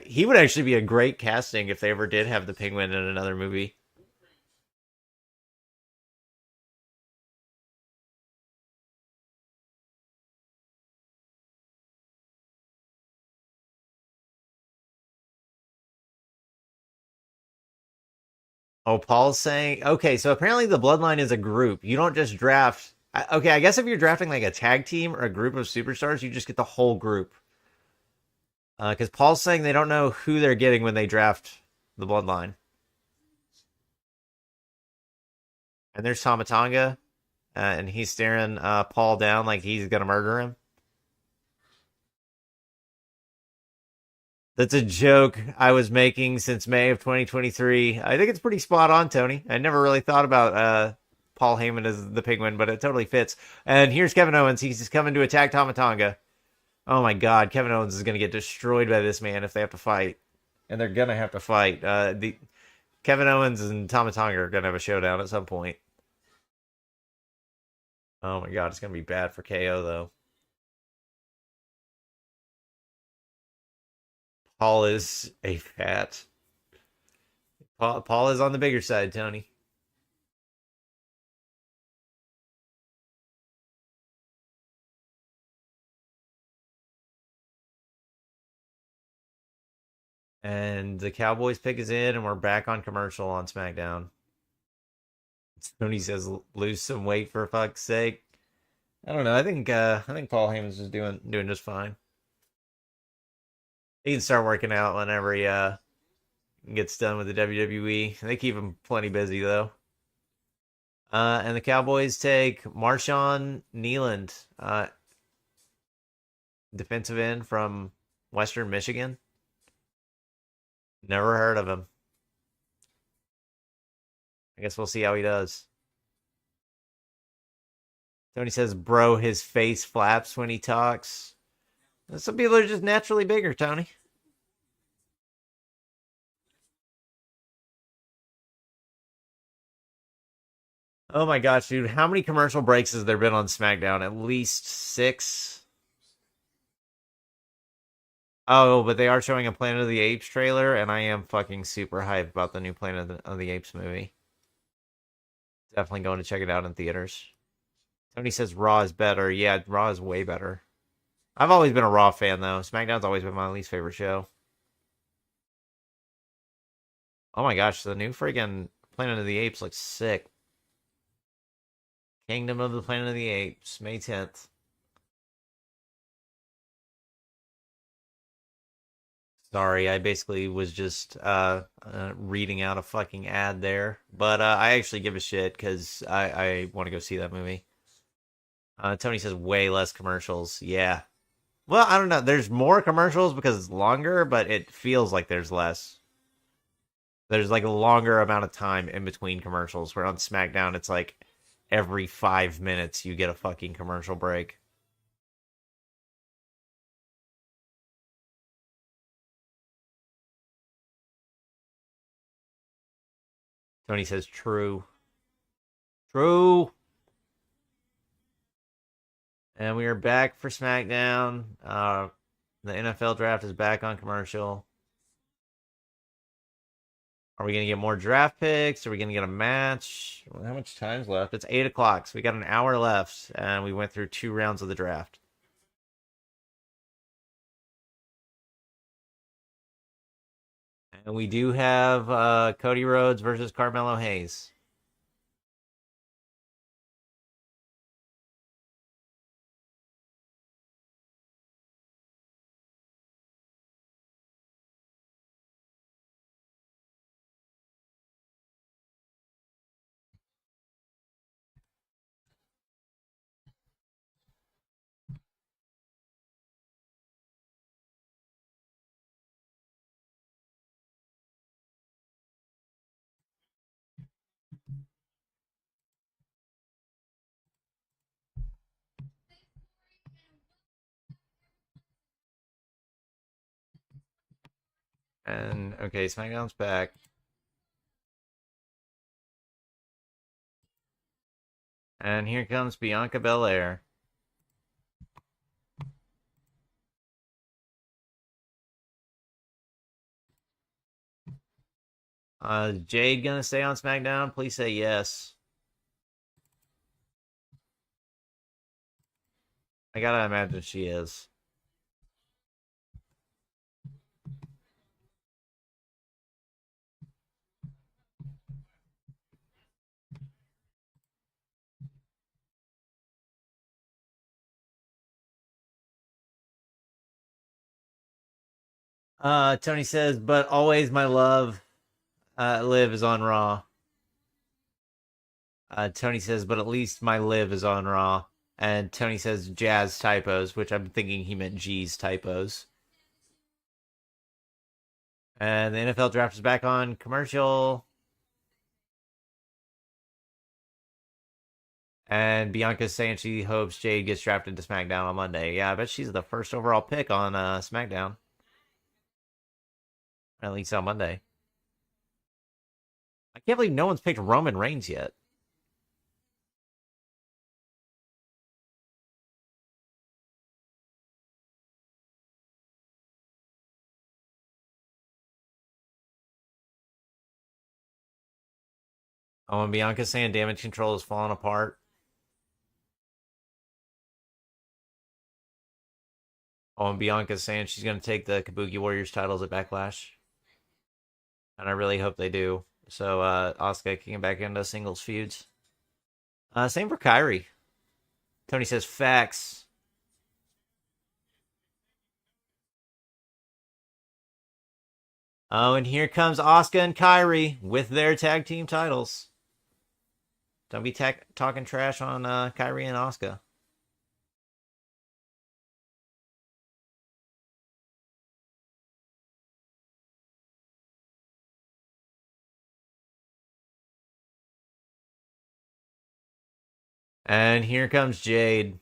He would actually be a great casting if they ever did have the Penguin in another movie. Oh, Paul's saying, okay, so apparently the Bloodline is a group. You don't just draft. Okay, I guess if you're drafting like a tag team or a group of superstars, you just get the whole group. Because Paul's saying they don't know who they're getting when they draft the Bloodline. And there's Tama Tonga, and he's staring Paul down like he's gonna murder him. That's a joke I was making since May of 2023. I think it's pretty spot on, Tony. I never really thought about Paul Heyman as the Penguin, but it totally fits. And here's Kevin Owens. He's just coming to attack Tama Tonga. Oh my God, Kevin Owens is going to get destroyed by this man if they have to fight, and they're going to have to fight. The Kevin Owens and Tama Tonga are going to have a showdown at some point. Oh my God, it's going to be bad for KO though. Paul is a fat. Paul is on the bigger side, Tony. And the Cowboys pick is in, and we're back on commercial on SmackDown. Tony says, "Lose some weight for fuck's sake." I don't know. I think Paul Heyman's just doing just fine. He can start working out whenever he gets done with the WWE. They keep him plenty busy though. And the Cowboys take Marshawn Nealand, defensive end from Western Michigan. Never heard of him. I guess we'll see how he does. Tony says, "Bro, his face flaps when he talks." Some people are just naturally bigger, Tony. Oh my gosh, dude. How many commercial breaks has there been on SmackDown? At least 6? Oh, but they are showing a Planet of the Apes trailer, and I am fucking super hyped about the new Planet of the Apes movie. Definitely going to check it out in theaters. Tony says Raw is better. Yeah, Raw is way better. I've always been a Raw fan, though. SmackDown's always been my least favorite show. Oh my gosh, the new friggin' Planet of the Apes looks sick. Kingdom of the Planet of the Apes, May 10th. Sorry, I basically was just reading out a fucking ad there. But I actually give a shit because I want to go see that movie. Tony says way less commercials. Yeah. Well, I don't know. There's more commercials because it's longer, but it feels like there's less. There's like a longer amount of time in between commercials, where on SmackDown, it's like every 5 minutes you get a fucking commercial break. Tony says true. True. And we are back for SmackDown. The NFL draft is back on commercial. Are we going to get more draft picks? Are we going to get a match? Well, how much time's left? It's 8 o'clock, so we got an hour left, and we went through 2 rounds of the draft. And we do have Cody Rhodes versus Carmelo Hayes. And okay, SmackDown's back. And here comes Bianca Belair. Jade gonna stay on SmackDown? Please say yes. I gotta imagine she is. Tony says, but always my love, Liv is on Raw. Tony says, but at least my Liv is on Raw. And Tony says Jazz typos, which I'm thinking he meant G's typos. And the NFL draft is back on commercial. And Bianca's saying she hopes Jade gets drafted to SmackDown on Monday. Yeah, I bet she's the first overall pick on SmackDown. At least on Monday. I can't believe no one's picked Roman Reigns yet. Oh, and Bianca's saying damage control is falling apart. Oh, and Bianca's saying she's going to take the Kabuki Warriors titles at Backlash. and I really hope they do. So Asuka can get back into singles feuds. Same for Kyrie. Tony says facts. Oh, and here comes Asuka and Kyrie with their tag team titles. Don't be talking trash on Kyrie and Asuka. And here comes Jade.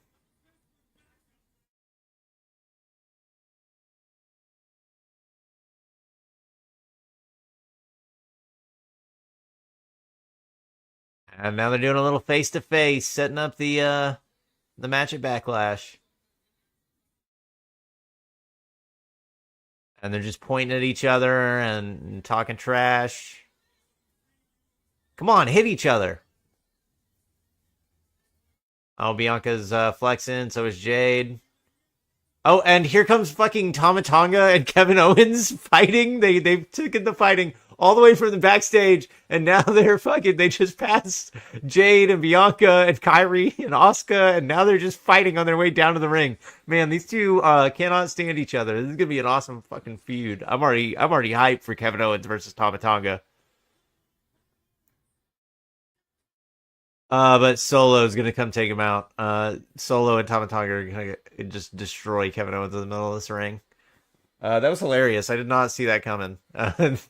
And now they're doing a little face to face, setting up the match at Backlash. And they're just pointing at each other and talking trash. Come on, hit each other. Oh, Bianca's flexing, so is Jade. Oh, and here comes fucking Tama Tonga and Kevin Owens fighting. They've taken the fighting all the way from the backstage, and now they just passed Jade and Bianca and Kyrie and Asuka, and now they're just fighting on their way down to the ring. Man, these two cannot stand each other. This is gonna be an awesome fucking feud. I'm already hyped for Kevin Owens versus Tama Tonga. But Solo is gonna come take him out. Solo and Tama Tonga are gonna just destroy Kevin Owens in the middle of this ring. That was hilarious. I did not see that coming. If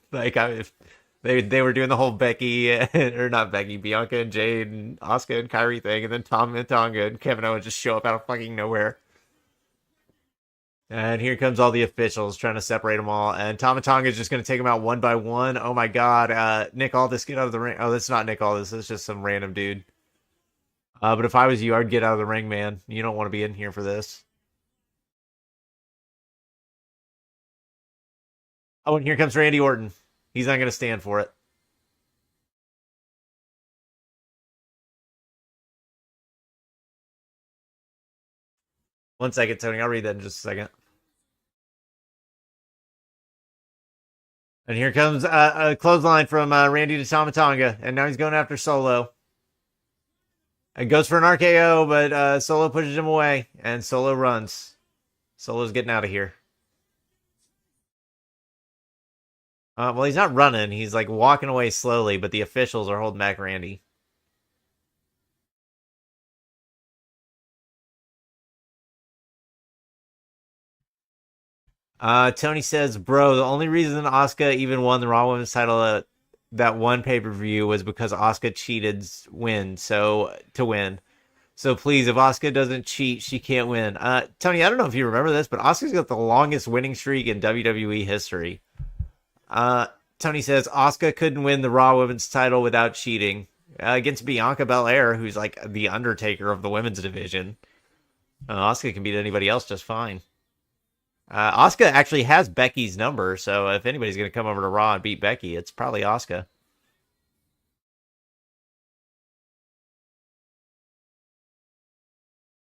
they were doing the whole Becky or not Becky, Bianca and Jade and Asuka and Kyrie thing, and then Tom and Tonga and Kevin Owens just show up out of fucking nowhere. And here comes all the officials trying to separate them all, and Tom and Tonga is just going to take them out one by one. Oh my god, Nick Aldis, get out of the ring! Oh, that's not Nick Aldis. It's just some random dude. But if I was you, I'd get out of the ring, man. You don't want to be in here for this. Oh, and here comes Randy Orton. He's not going to stand for it. One second, Tony. I'll read that in just a second. And here comes a clothesline from Randy to Tama Tonga, and now he's going after Solo. And goes for an RKO, but Solo pushes him away, and Solo runs. Solo's getting out of here. Well, he's not running. He's like walking away slowly, but the officials are holding back Randy. Tony says, bro, the only reason Asuka even won the Raw Women's title at that one pay-per-view was because Asuka cheated to win. So please, if Asuka doesn't cheat, she can't win. Tony, I don't know if you remember this, but Asuka's got the longest winning streak in WWE history. Tony says Asuka couldn't win the Raw Women's title without cheating against Bianca Belair, who's like the Undertaker of the women's division. Asuka can beat anybody else just fine. Asuka actually has Becky's number, so if anybody's going to come over to Raw and beat Becky, it's probably Asuka.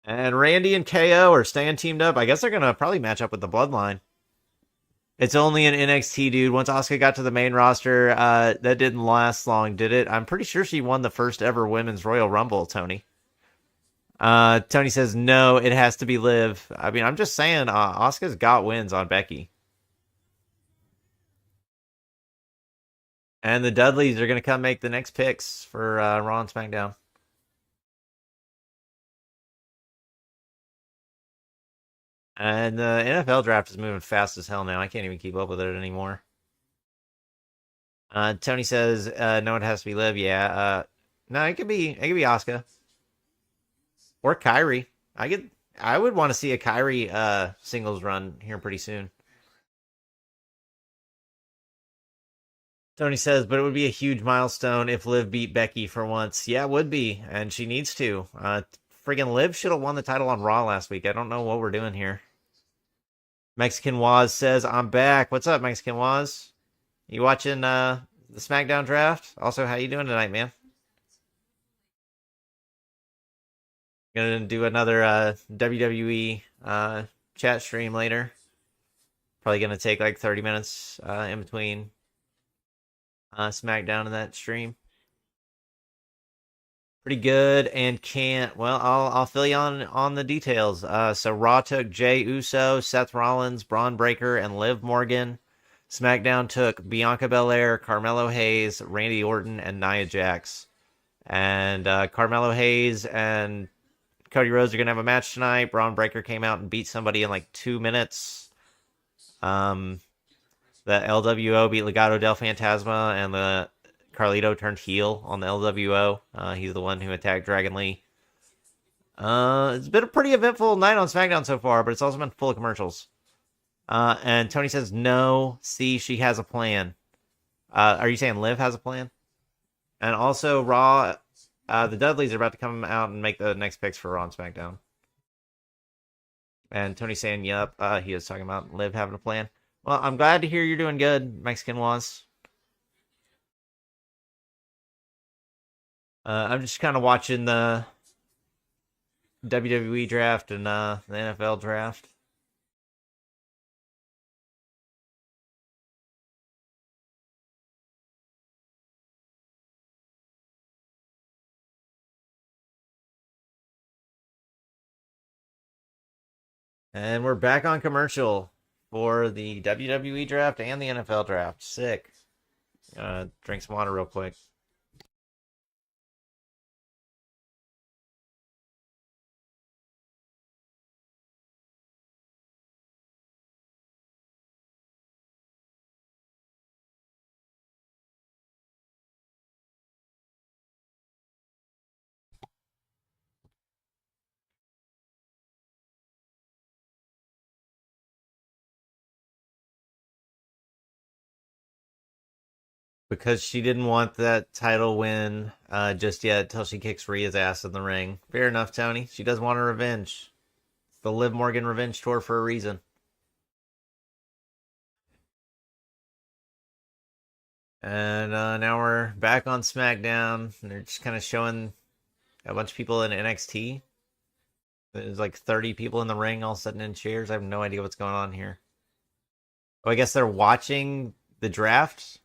And Randy and KO are staying teamed up. I guess they're going to probably match up with the Bloodline. It's only an NXT, dude. Once Asuka got to the main roster, that didn't last long, did it? I'm pretty sure she won the first ever Women's Royal Rumble, Tony. Tony says, no, it has to be Liv. I mean, I'm just saying, Asuka's got wins on Becky. And the Dudleys are going to come make the next picks for Raw and SmackDown. And the NFL draft is moving fast as hell now. I can't even keep up with it anymore. Tony says, no, it has to be Liv. Yeah. No, it could be Asuka. Or Kyrie. I would want to see a Kyrie singles run here pretty soon. Tony says, but it would be a huge milestone if Liv beat Becky for once. Yeah, it would be, and she needs to. Friggin' Liv should have won the title on Raw last week. I don't know what we're doing here. Mexican Waz says, I'm back. What's up, Mexican Waz? You watching the SmackDown draft? Also, how you doing tonight, man? Gonna do another WWE chat stream later. Probably gonna take like 30 minutes in between. SmackDown in that stream. Pretty good, and can't. Well, I'll fill you on the details. So Raw took Jey Uso, Seth Rollins, Braun Breaker, and Liv Morgan. SmackDown took Bianca Belair, Carmelo Hayes, Randy Orton, and Nia Jax. And Carmelo Hayes and Cody Rhodes are gonna have a match tonight. Braun Breaker came out and beat somebody in like 2 minutes. The LWO beat Legado del Fantasma, and the Carlito turned heel on the LWO. He's the one who attacked Dragon Lee. It's been a pretty eventful night on SmackDown so far, but it's also been full of commercials. And Tony says, no, see, she has a plan. Are you saying Liv has a plan? And also, Raw, the Dudleys are about to come out and make the next picks for Raw and SmackDown. And Tony's saying, yep, he is talking about Liv having a plan. Well, I'm glad to hear you're doing good, Mexican was. I'm just kind of watching the WWE Draft and the NFL Draft. And we're back on commercial for the WWE Draft and the NFL Draft. Sick. Drink some water real quick. Because she didn't want that title win just yet until she kicks Rhea's ass in the ring. Fair enough, Tony. She does want her revenge. It's the Liv Morgan revenge tour for a reason. And now we're back on SmackDown. And they're just kind of showing a bunch of people in NXT. There's like 30 people in the ring all sitting in chairs. I have no idea what's going on here. Oh, I guess they're watching the draft.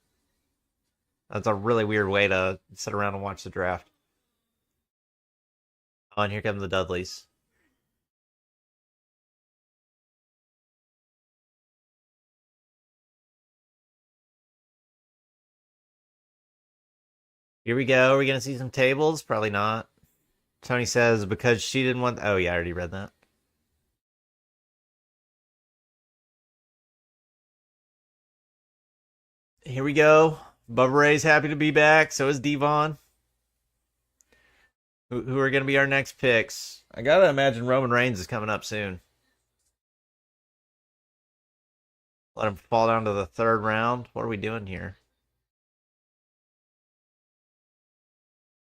That's a really weird way to sit around and watch the draft. Oh, and here come the Dudleys. Here we go. Are we going to see some tables? Probably not. Tony says because she didn't want... Oh, yeah, I already read that. Here we go. Bubba Ray's happy to be back. So is Devon. Who are going to be our next picks? I got to imagine Roman Reigns is coming up soon. Let him fall down to the 3rd round. What are we doing here?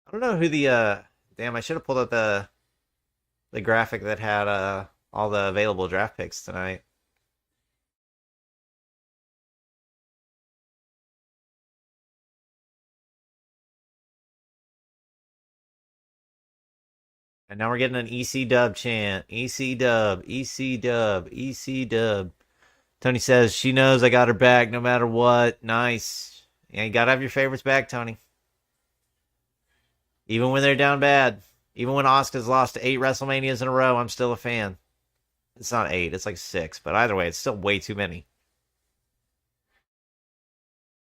I don't know who the... Damn, I should have pulled up the graphic that had all the available draft picks tonight. And now we're getting an EC dub chant. EC dub, EC dub, EC dub. Tony says she knows I got her back no matter what. Nice. Yeah, you gotta have your favorites back, Tony. Even when they're down bad. Even when Asuka's lost 8 WrestleManias in a row, I'm still a fan. It's not 8, it's like 6. But either way, it's still way too many.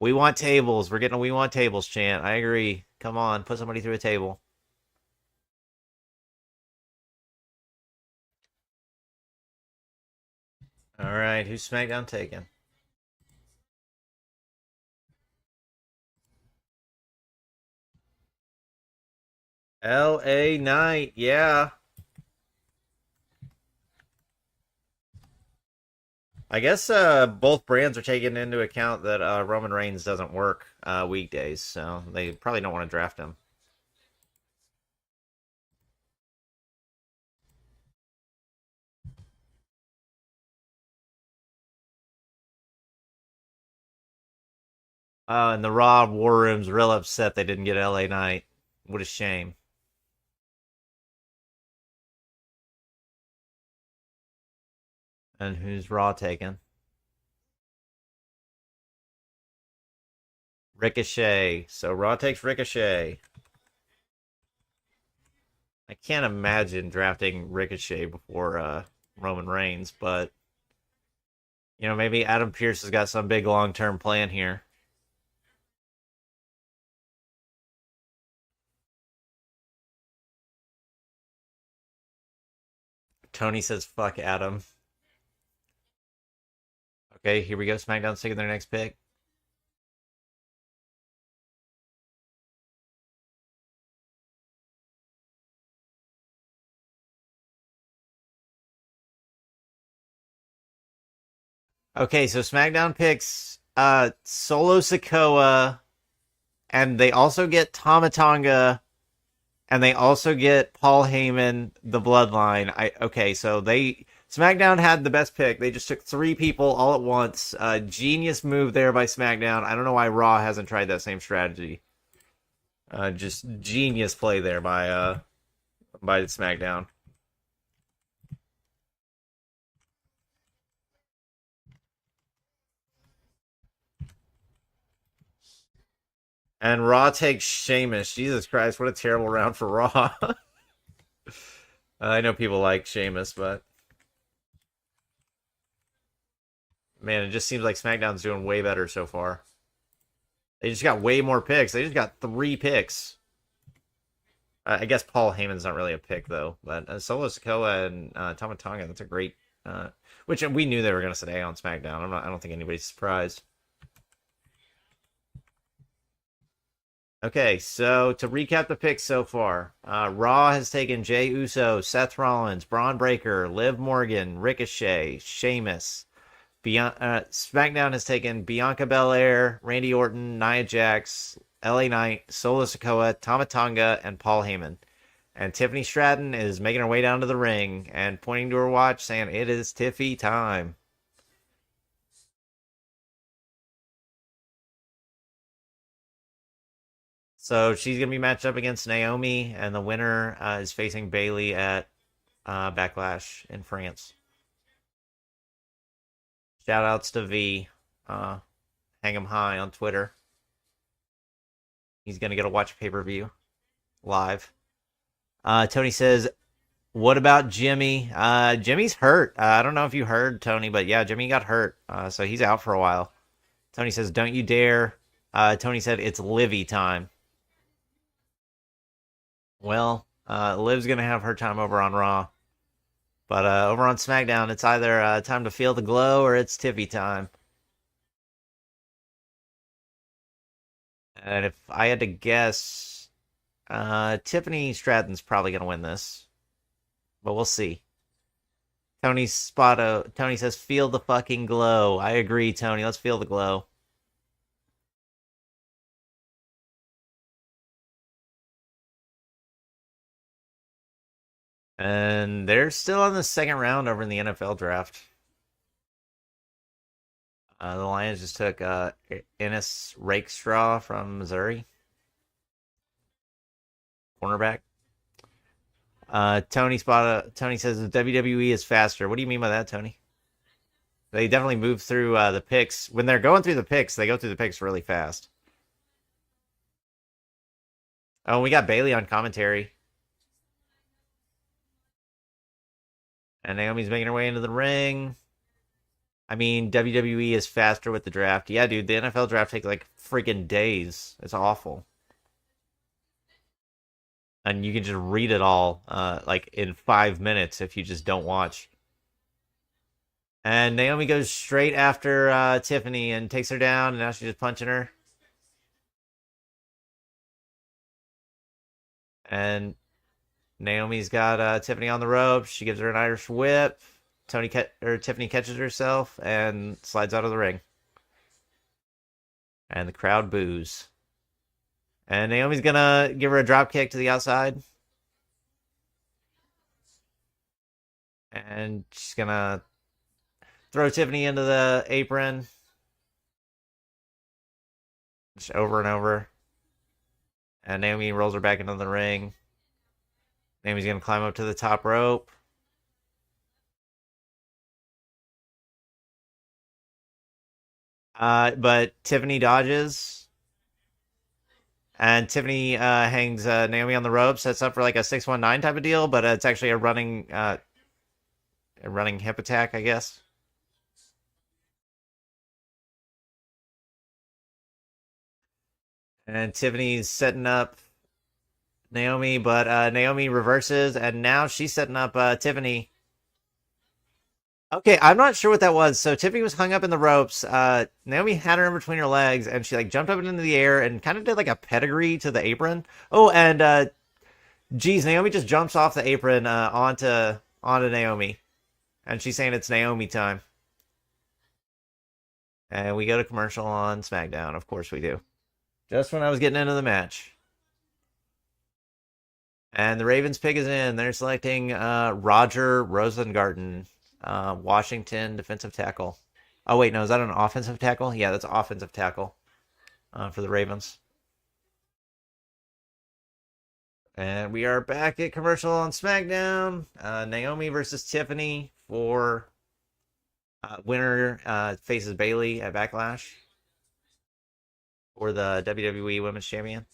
We want tables. We're getting a we want tables chant. I agree. Come on, put somebody through a table. All right, who's SmackDown taking? LA Knight, yeah. I guess both brands are taking into account that Roman Reigns doesn't work weekdays, so they probably don't want to draft him. And the Raw War Room's real upset they didn't get LA Knight. What a shame. And who's Raw taking? Ricochet. So Raw takes Ricochet. I can't imagine drafting Ricochet before Roman Reigns, but maybe Adam Pearce has got some big long-term plan here. Tony says, fuck Adam. Okay, here we go. SmackDown's taking their next pick. Okay, so SmackDown picks Solo Sikoa, and they also get Tama Tonga, and they also get Paul Heyman, the Bloodline. So SmackDown had the best pick. They just took 3 people all at once. Genius move there by SmackDown. I don't know why Raw hasn't tried that same strategy. Just genius play there by SmackDown. And Raw takes Sheamus. Jesus Christ, what a terrible round for Raw. I know people like Sheamus, but man, it just seems like SmackDown's doing way better so far. They just got way more picks. They just got 3 picks. I guess Paul Heyman's not really a pick, though. But Solo Sikoa and Tama Tonga, that's a great... which we knew they were going to stay on SmackDown. I don't think anybody's surprised. Okay, so to recap the picks so far, Raw has taken Jey Uso, Seth Rollins, Braun Breaker, Liv Morgan, Ricochet, Sheamus. SmackDown has taken Bianca Belair, Randy Orton, Nia Jax, LA Knight, Solo Sikoa, Tama Tonga, and Paul Heyman. And Tiffany Stratton is making her way down to the ring and pointing to her watch saying, "It is Tiffy time." So she's going to be matched up against Naomi, and the winner is facing Bayley at Backlash in France. Shout outs to V. Hang him high on Twitter. He's going to get to watch pay-per-view live. Tony says, what about Jimmy? Jimmy's hurt. I don't know if you heard, Tony, but yeah, Jimmy got hurt. So he's out for a while. Tony says, don't you dare. Tony said, it's Livy time. Well, Liv's going to have her time over on Raw. But over on SmackDown, it's either time to feel the glow or it's Tiffy time. And if I had to guess, Tiffany Stratton's probably going to win this. But we'll see. Tony says, feel the fucking glow. I agree, Tony. Let's feel the glow. And they're still on the second round over in the NFL draft. The Lions just took Ennis Rakestraw from Missouri. Cornerback. Tony says the WWE is faster. What do you mean by that, Tony? They definitely move through the picks. When they're going through the picks, they go through the picks really fast. Oh, we got Bayley on commentary. And Naomi's making her way into the ring. I mean, WWE is faster with the draft. Yeah, dude, the NFL draft takes like freaking days. It's awful. And you can just read it all like in 5 minutes if you just don't watch. And Naomi goes straight after Tiffany and takes her down, and now she's just punching her. And Naomi's got Tiffany on the ropes. She gives her an Irish whip. Tiffany catches herself and slides out of the ring. And the crowd boos. And Naomi's gonna give her a drop kick to the outside. And she's gonna throw Tiffany into the apron. Just over and over. And Naomi rolls her back into the ring. Naomi's gonna climb up to the top rope. But Tiffany dodges. And Tiffany hangs Naomi on the rope, sets up for like a 619 type of deal, but it's actually a running hip attack, I guess. And Tiffany's setting up Naomi, but Naomi reverses, and now she's setting up Tiffany. Okay, I'm not sure what that was. So Tiffany was hung up in the ropes. Naomi had her in between her legs, and she like jumped up into the air and kind of did like a pedigree to the apron. Oh, and geez, Naomi just jumps off the apron onto Naomi, and she's saying it's Naomi time. And we go to commercial on SmackDown. Of course we do. Just when I was getting into the match. And the Ravens pick is in. They're selecting Roger Rosengarten, Washington defensive tackle. Oh, wait, no, is that an offensive tackle? Yeah, that's offensive tackle for the Ravens. And we are back at commercial on SmackDown. Naomi versus Tiffany for winner faces Bayley at Backlash for the WWE Women's Champion.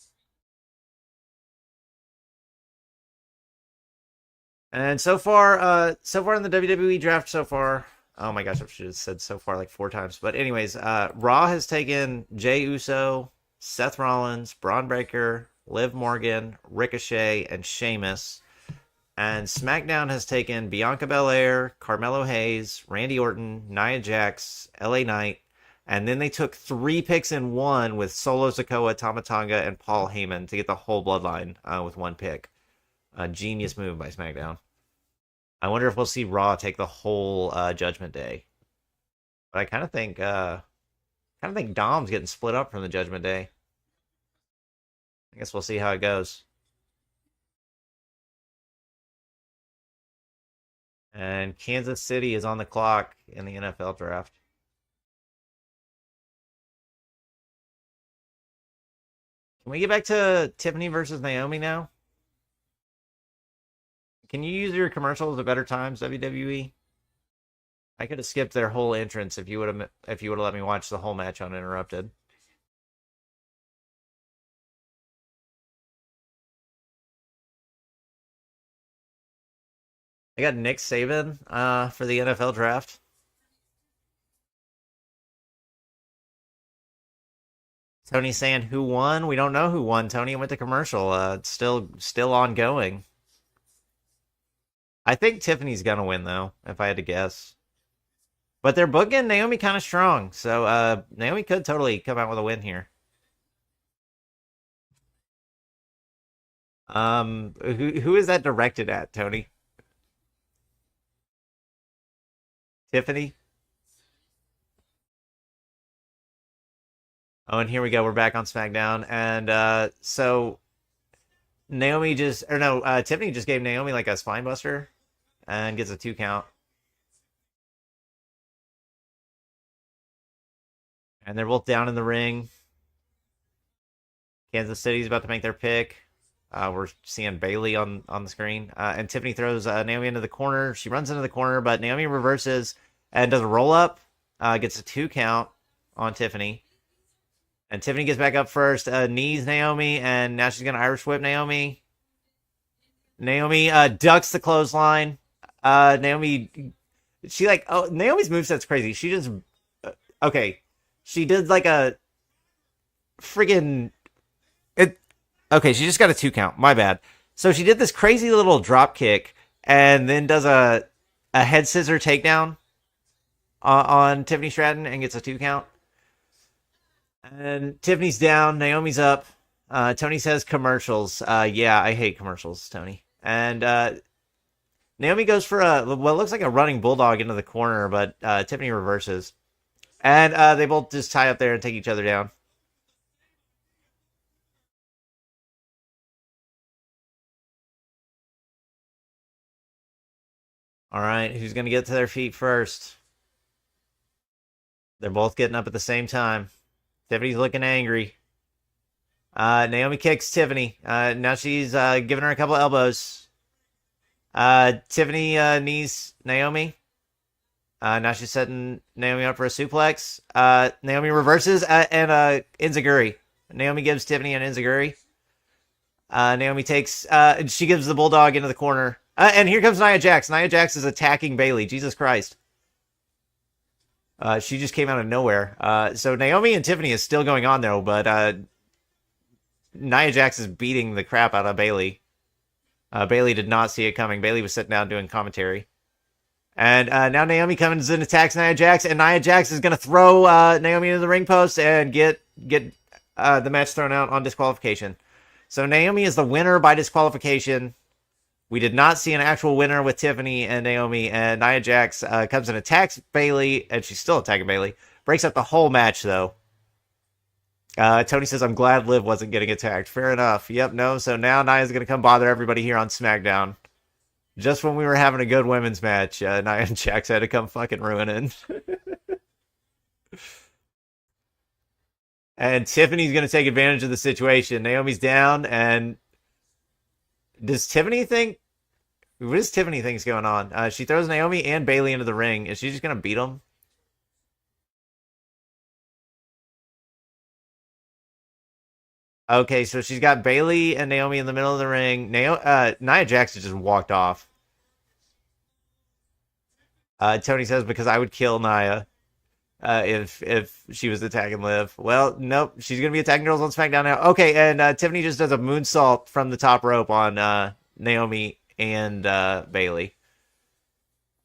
And so far in the WWE draft so far, oh my gosh, I should have said so far like 4 times. But anyways, Raw has taken Jey Uso, Seth Rollins, Braun Breaker, Liv Morgan, Ricochet, and Sheamus. And SmackDown has taken Bianca Belair, Carmelo Hayes, Randy Orton, Nia Jax, LA Knight, and then they took 3 picks in one with Solo Sikoa, Tama Tonga, and Paul Heyman to get the whole bloodline with 1 pick. A genius move by SmackDown. I wonder if we'll see Raw take the whole Judgment Day. But I kind of think Dom's getting split up from the Judgment Day. I guess we'll see how it goes. And Kansas City is on the clock in the NFL draft. Can we get back to Tiffany versus Naomi now? Can you use your commercials at better times, WWE? I could have skipped their whole entrance if you would have let me watch the whole match uninterrupted. I got Nick Saban for the NFL draft. Tony saying who won? We don't know who won. Tony went to commercial. It's still ongoing. I think Tiffany's gonna win though, if I had to guess. But they're booking Naomi kind of strong, so Naomi could totally come out with a win here. Who is that directed at, Tony? Tiffany? Oh, and here we go. We're back on SmackDown, and so Tiffany just gave Naomi like a spine buster and gets a 2 count. And they're both down in the ring. Kansas City's about to make their pick. We're seeing Bayley on the screen. And Tiffany throws Naomi into the corner. She runs into the corner, but Naomi reverses and does a roll up. Gets a 2 count on Tiffany. And Tiffany gets back up first, knees Naomi, and now she's going to Irish whip Naomi. Naomi ducks the clothesline. Naomi's moveset's crazy. She just, okay. She did like a friggin' okay, she just got a 2 count. My bad. So she did this crazy little drop kick and then does a head scissor takedown on Tiffany Stratton and gets a 2 count. And Tiffany's down. Naomi's up. Tony says commercials. Yeah, I hate commercials, Tony. And Naomi goes for what looks like a running bulldog into the corner, but Tiffany reverses. And they both just tie up there and take each other down. All right, who's going to get to their feet first? They're both getting up at the same time. Tiffany's looking angry. Naomi kicks Tiffany. Now she's giving her a couple elbows. Tiffany knees Naomi. Now she's setting Naomi up for a suplex. Naomi reverses and enziguri. Naomi gives Tiffany an enziguri. Naomi takes, she gives the bulldog into the corner. And here comes Nia Jax. Nia Jax is attacking Bayley. Jesus Christ. She just came out of nowhere. So Naomi and Tiffany is still going on though, but Nia Jax is beating the crap out of Bayley. Bayley did not see it coming. Bayley was sitting down doing commentary. And now Naomi comes and attacks Nia Jax, and Nia Jax is going to throw Naomi into the ring post and get the match thrown out on disqualification. So Naomi is the winner by disqualification. We did not see an actual winner with Tiffany and Naomi, and Nia Jax comes and attacks Bayley, and she's still attacking Bayley. Breaks up the whole match, though. Tony says, I'm glad Liv wasn't getting attacked. Fair enough. Yep, no. So now Nia's going to come bother everybody here on SmackDown. Just when we were having a good women's match, Nia and Jax had to come fucking ruining. And Tiffany's going to take advantage of the situation. Naomi's down, and does Tiffany think... What does Tiffany think's going on? She throws Naomi and Bayley into the ring. Is she just going to beat them? Okay, so she's got Bayley and Naomi in the middle of the ring. Nia Jax just walked off. Tony says, because I would kill Nia if she was attacking Liv. Well, nope. She's going to be attacking girls on SmackDown now. Okay, and Tiffany just does a moonsault from the top rope on Naomi and Bayley.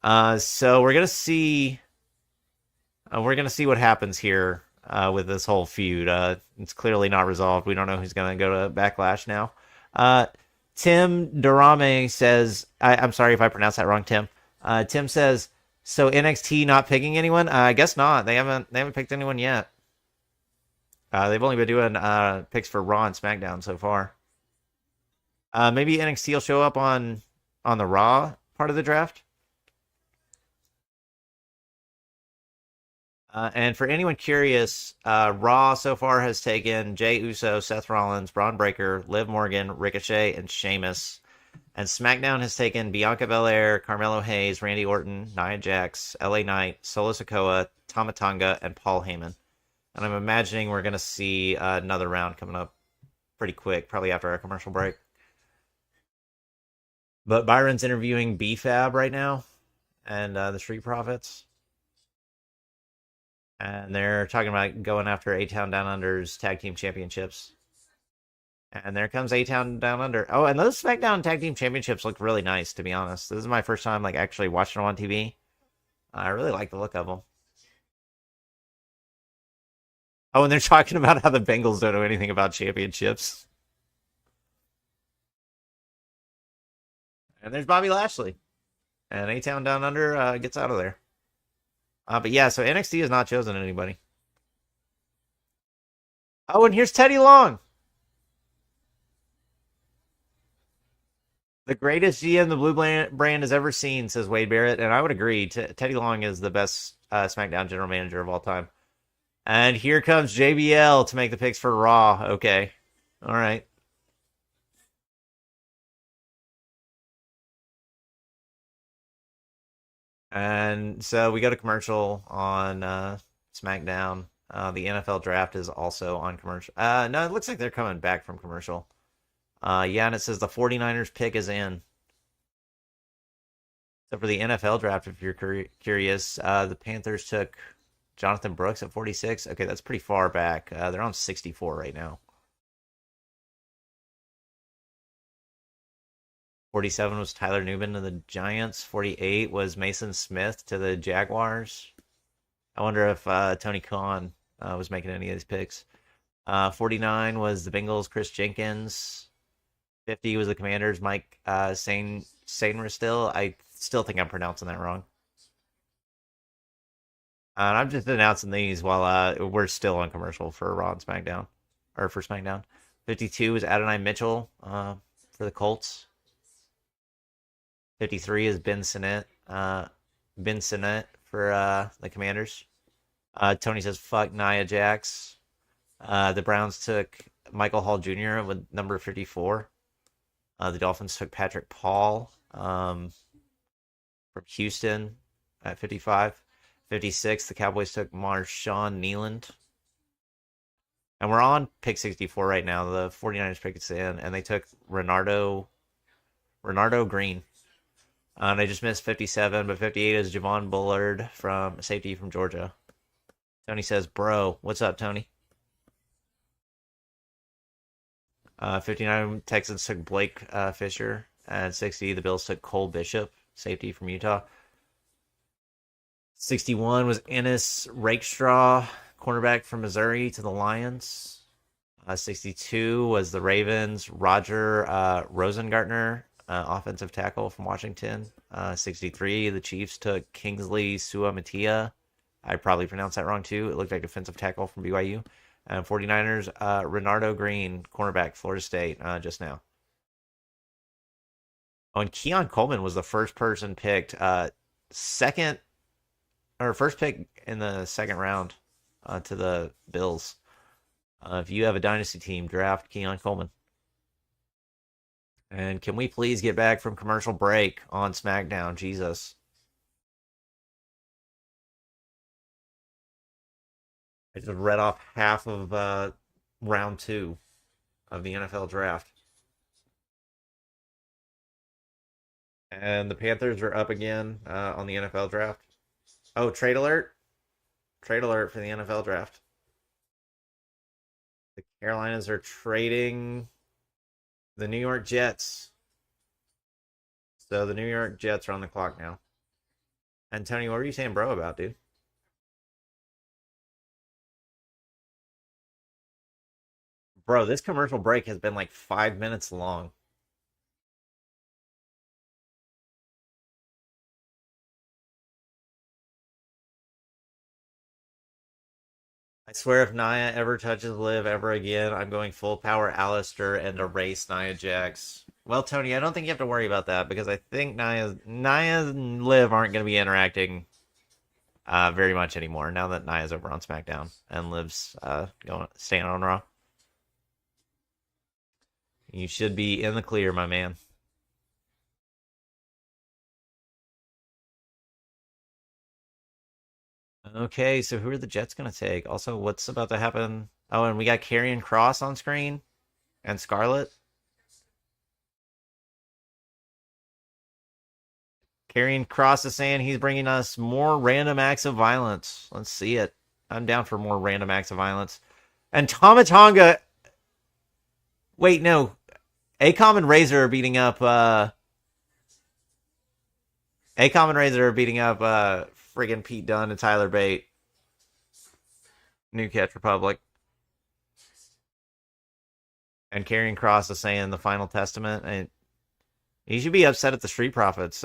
So we're going to see... we're going to see what happens here with this whole feud. It's clearly not resolved. We don't know who's going to go to Backlash now. Tim Durame says... I'm sorry if I pronounced that wrong, Tim. Tim says... So NXT not picking anyone? I guess not. They haven't picked anyone yet. They've only been doing picks for Raw and SmackDown so far. Maybe NXT will show up on the Raw part of the draft. And for anyone curious, Raw so far has taken Jey Uso, Seth Rollins, Braun Breaker, Liv Morgan, Ricochet, and Sheamus. And SmackDown has taken Bianca Belair, Carmelo Hayes, Randy Orton, Nia Jax, LA Knight, Solo Sikoa, Tama Tonga, and Paul Heyman. And I'm imagining we're going to see another round coming up pretty quick, probably after our commercial break. But Byron's interviewing B-Fab right now and the Street Profits. And they're talking about going after A-Town Down Under's Tag Team Championships. And there comes A-Town Down Under. Oh, and those SmackDown Tag Team Championships look really nice, to be honest. This is my first time actually watching them on TV. I really like the look of them. Oh, and they're talking about how the Bengals don't know anything about championships. And there's Bobby Lashley. And A-Town Down Under gets out of there. But yeah, so NXT has not chosen anybody. Oh, and here's Teddy Long. The greatest GM the Blue brand has ever seen, says Wade Barrett, and I would agree. Teddy Long is the best SmackDown general manager of all time. And here comes JBL to make the picks for Raw. Okay. All right. And so we go to commercial on SmackDown. The NFL Draft is also on commercial. No, it looks like they're coming back from commercial. Yeah, and it says the 49ers pick is in. So for the NFL Draft, if you're curious, the Panthers took Jonathan Brooks at 46. Okay, that's pretty far back. They're on 64 right now. 47 was Tyler Newman to the Giants. 48 was Mason Smith to the Jaguars. I wonder if Tony Khan was making any of these picks. 49 was the Bengals, Chris Jenkins. 50 was the Commanders, Mike Sainristil. I still think I'm pronouncing that wrong. And I'm just announcing these while we're still on commercial for Raw and SmackDown. Or for SmackDown. 52 is Adonai Mitchell for the Colts. 53 is Ben Sinnott. Ben Sinnott for the Commanders. Tony says, fuck Nia Jax. The Browns took Michael Hall Jr. with number 54. The Dolphins took Patrick Paul from Houston at 55. 56, the Cowboys took Marshawn Kneeland. And we're on pick 64 right now. The 49ers pick it's in, and they took Renardo Green. They just missed 57, but 58 is Javon Bullard from safety from Georgia. Tony says, bro, what's up, Tony? 59 Texans took Blake Fisher. At 60, the Bills took Cole Bishop, safety from Utah. 61 was Ennis Rakestraw, cornerback from Missouri, to the Lions. 62 was the Ravens, Roger Rosengartner, offensive tackle from Washington. 63, the Chiefs took Kingsley Suamatia. I probably pronounced that wrong too. It looked like defensive tackle from BYU. And 49ers, Renardo Green, cornerback, Florida State, just now. Oh, and Keon Coleman was the first person picked, first pick in the second round to the Bills. If you have a dynasty team, draft Keon Coleman. And can we please get back from commercial break on Smackdown? Jesus. I just read off half of round 2 of the NFL draft. And the Panthers are up again on the NFL draft. Oh, trade alert. Trade alert for the NFL draft. The Carolinas are trading the New York Jets. So the New York Jets are on the clock now. And Tony, what were you saying, bro, about, dude? Bro, this commercial break has been like 5 minutes long. I swear if Nia ever touches Liv ever again, I'm going full power Alistair and erase Nia Jax. Well, Tony, I don't think you have to worry about that because I think Nia and Liv aren't going to be interacting very much anymore now that Nia's over on SmackDown and Liv's staying on Raw. You should be in the clear, my man. Okay, so who are the Jets going to take? Also, what's about to happen? Oh, and we got Karrion Kross on screen and Scarlett. Karrion Kross is saying he's bringing us more random acts of violence. Let's see it. I'm down for more random acts of violence. And Tomatonga. Wait, no. Acom and Razor are beating up. Acom and Razor are beating up friggin' Pete Dunne and Tyler Bate. New Catch Republic. And Karrion Kross is saying the Final Testament. And he should be upset at the Street Profits.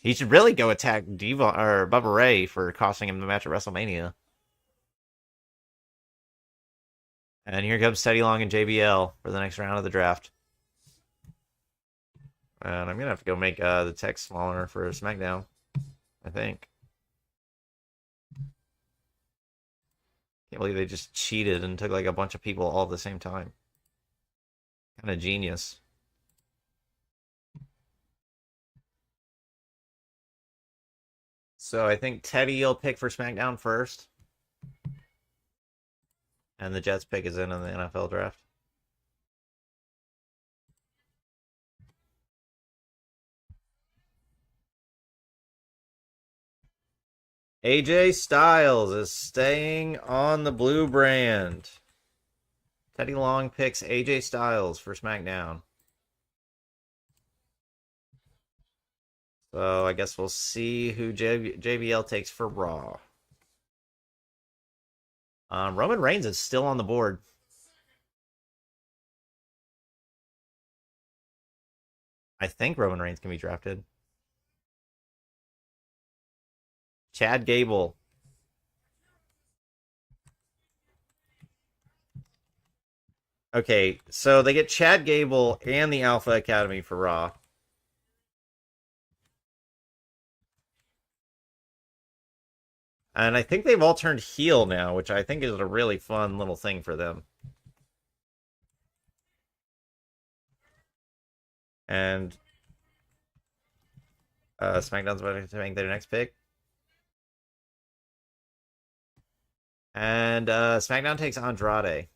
He should really go attack Diva or Bubba Ray for costing him the match at WrestleMania. And here comes Teddy Long and JBL for the next round of the draft. And I'm going to have to go make the text smaller for SmackDown, I think. Can't believe they just cheated and took like a bunch of people all at the same time. Kind of genius. So I think Teddy will pick for SmackDown first. And the Jets pick is in the NFL draft. AJ Styles is staying on the blue brand. Teddy Long picks AJ Styles for SmackDown. So I guess we'll see who JBL takes for Raw. Roman Reigns is still on the board. I think Roman Reigns can be drafted. Chad Gable. Okay, so they get Chad Gable and the Alpha Academy for Raw. And I think they've all turned heel now, which I think is a really fun little thing for them. And SmackDown's about to make their next pick. And SmackDown takes Andrade.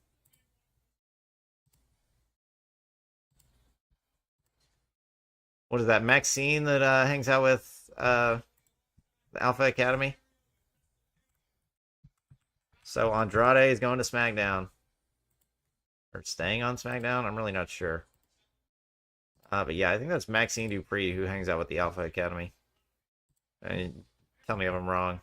What is that, Maxine that hangs out with the Alpha Academy? So Andrade is going to SmackDown. Or staying on SmackDown? I'm really not sure. But yeah, I think that's Maxine Dupree who hangs out with the Alpha Academy. And tell me if I'm wrong.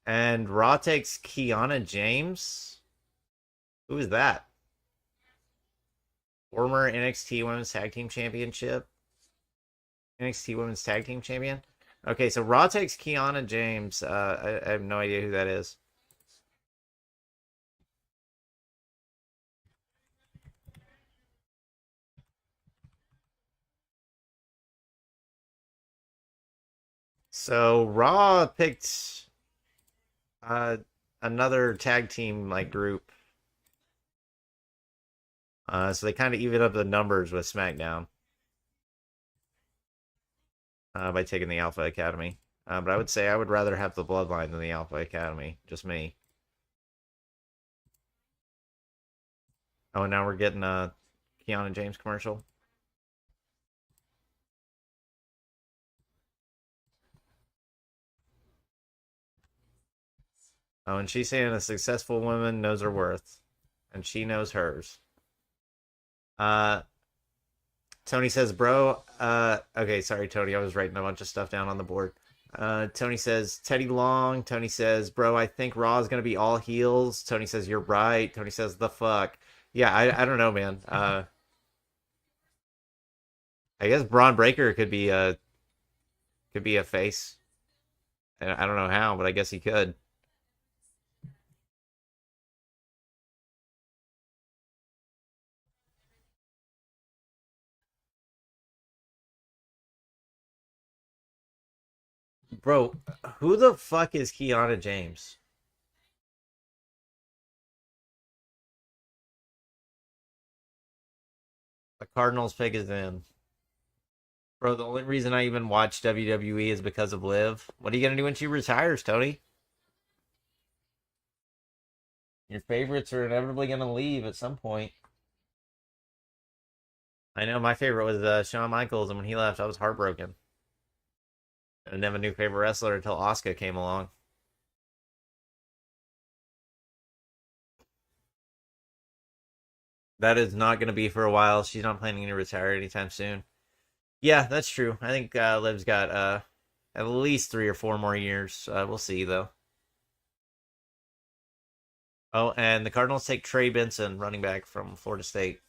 And Raw takes Kiana James. Who is that? Former NXT Women's Tag Team Championship. NXT Women's Tag Team Champion. Okay, so Raw takes Kiana James. I have no idea who that is. So Raw picked another tag team like group. So they kind of even up the numbers with SmackDown by taking the Alpha Academy. But I would say I would rather have the Bloodline than the Alpha Academy. Just me. Oh, and now we're getting a Kiana James commercial. Oh, and she's saying a successful woman knows her worth, and she knows hers. Uh, Tony says, bro. Okay, sorry, Tony. I was writing a bunch of stuff down on the board. Tony says, Teddy Long. Tony says, bro, I think Raw is going to be all heels. Tony says, you're right. Tony says, the fuck. Yeah, I don't know, man. I guess Braun Breaker could be a face. I don't know how, but I guess he could. Bro, who the fuck is Kiana James? The Cardinals pick is in. Bro, the only reason I even watch WWE is because of Liv. What are you gonna do when she retires, Tony? Your favorites are inevitably gonna leave at some point. I know my favorite was Shawn Michaels, and when he left, I was heartbroken. I didn't have a new favorite wrestler until Asuka came along. That is not going to be for a while. She's not planning to retire anytime soon. Yeah, that's true. I think Liv's got at least 3 or 4 more years. We'll see, though. Oh, and the Cardinals take Trey Benson, running back from Florida State.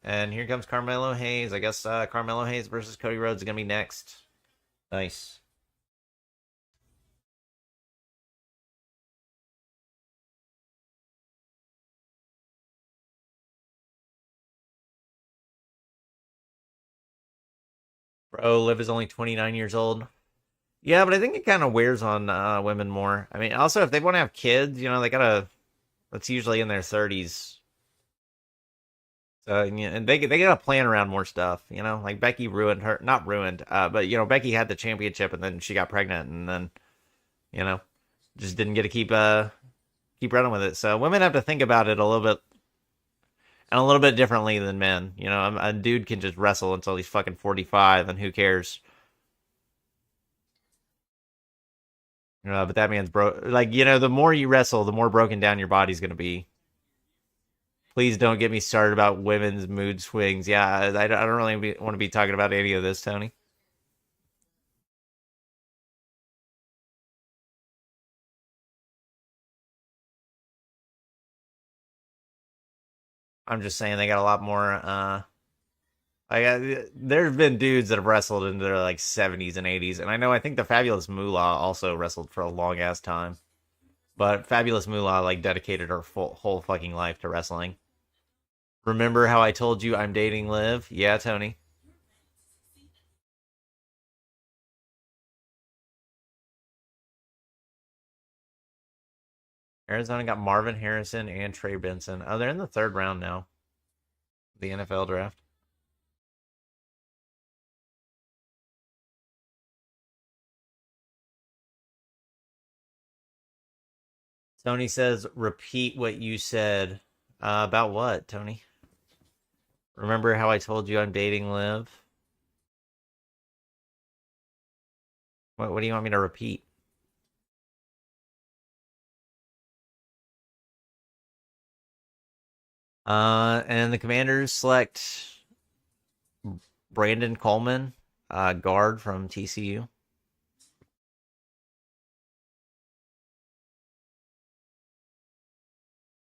And here comes Carmelo Hayes. I guess Carmelo Hayes versus Cody Rhodes is going to be next. Nice. Bro, Liv is only 29 years old. Yeah, but I think it kind of wears on women more. I mean, also, if they want to have kids, they gotta. That's usually in their 30s. So, yeah, and they gotta plan around more stuff. Like Becky ruined her, not ruined, but Becky had the championship and then she got pregnant and then you know just didn't get to keep running with it. So women have to think about it a little bit and a little bit differently than men. A dude can just wrestle until he's fucking 45 and who cares? But that man's broke. Like the more you wrestle, the more broken down your body's gonna be. Please don't get me started about women's mood swings. Yeah, I don't really want to be talking about any of this, Tony. I'm just saying they got a lot more. There's been dudes that have wrestled into their like 70s and 80s, and I think the Fabulous Moolah also wrestled for a long ass time. But Fabulous Moolah like dedicated her whole fucking life to wrestling. Remember how I told you I'm dating Liv? Yeah, Tony. Arizona got Marvin Harrison and Trey Benson. Oh, they're in the third round now. The NFL draft. Tony says, repeat what you said. About what, Tony? Remember how I told you I'm dating Liv? What do you want me to repeat? And the Commanders select Brandon Coleman, guard from TCU.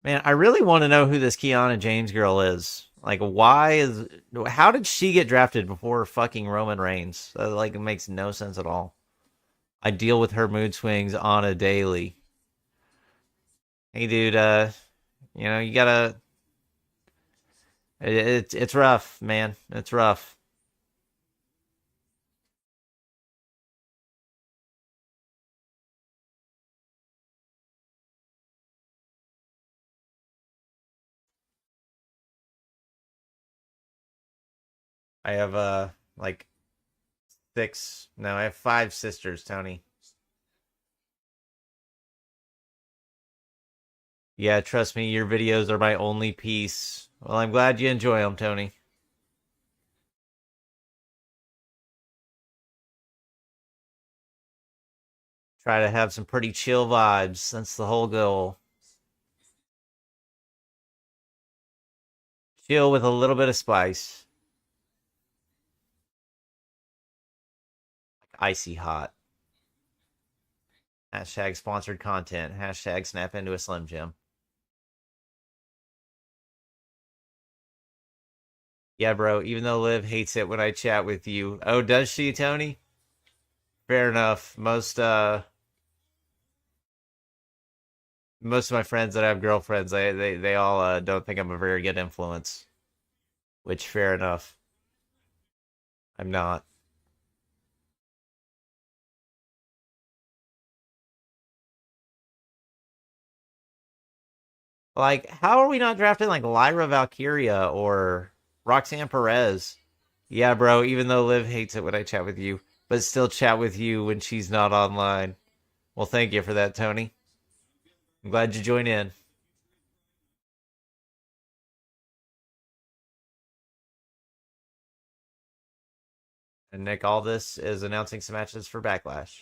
Man, I really want to know who this Kiana James girl is. Like, how did she get drafted before fucking Roman Reigns? That, like, it makes no sense at all. I deal with her mood swings on a daily. Hey, dude, you gotta. It's rough, man. It's rough. I have like six. No, I have five sisters, Tony. Yeah, trust me, your videos are my only piece. Well, I'm glad you enjoy them, Tony. Try to have some pretty chill vibes. That's the whole goal. Chill with a little bit of spice. Icy hot. Hashtag sponsored content. Hashtag snap into a Slim Jim. Yeah, bro, even though Liv hates it when I chat with you. Oh, does she, Tony? Fair enough. Most of my friends that have girlfriends, they all don't think I'm a very good influence. Which fair enough. I'm not. Like, how are we not drafting like Lyra Valkyria or Roxanne Perez? Yeah, bro, even though Liv hates it when I chat with you, but still chat with you when she's not online. Well, thank you for that, Tony. I'm glad you joined in. And Nick Aldis is announcing some matches for Backlash.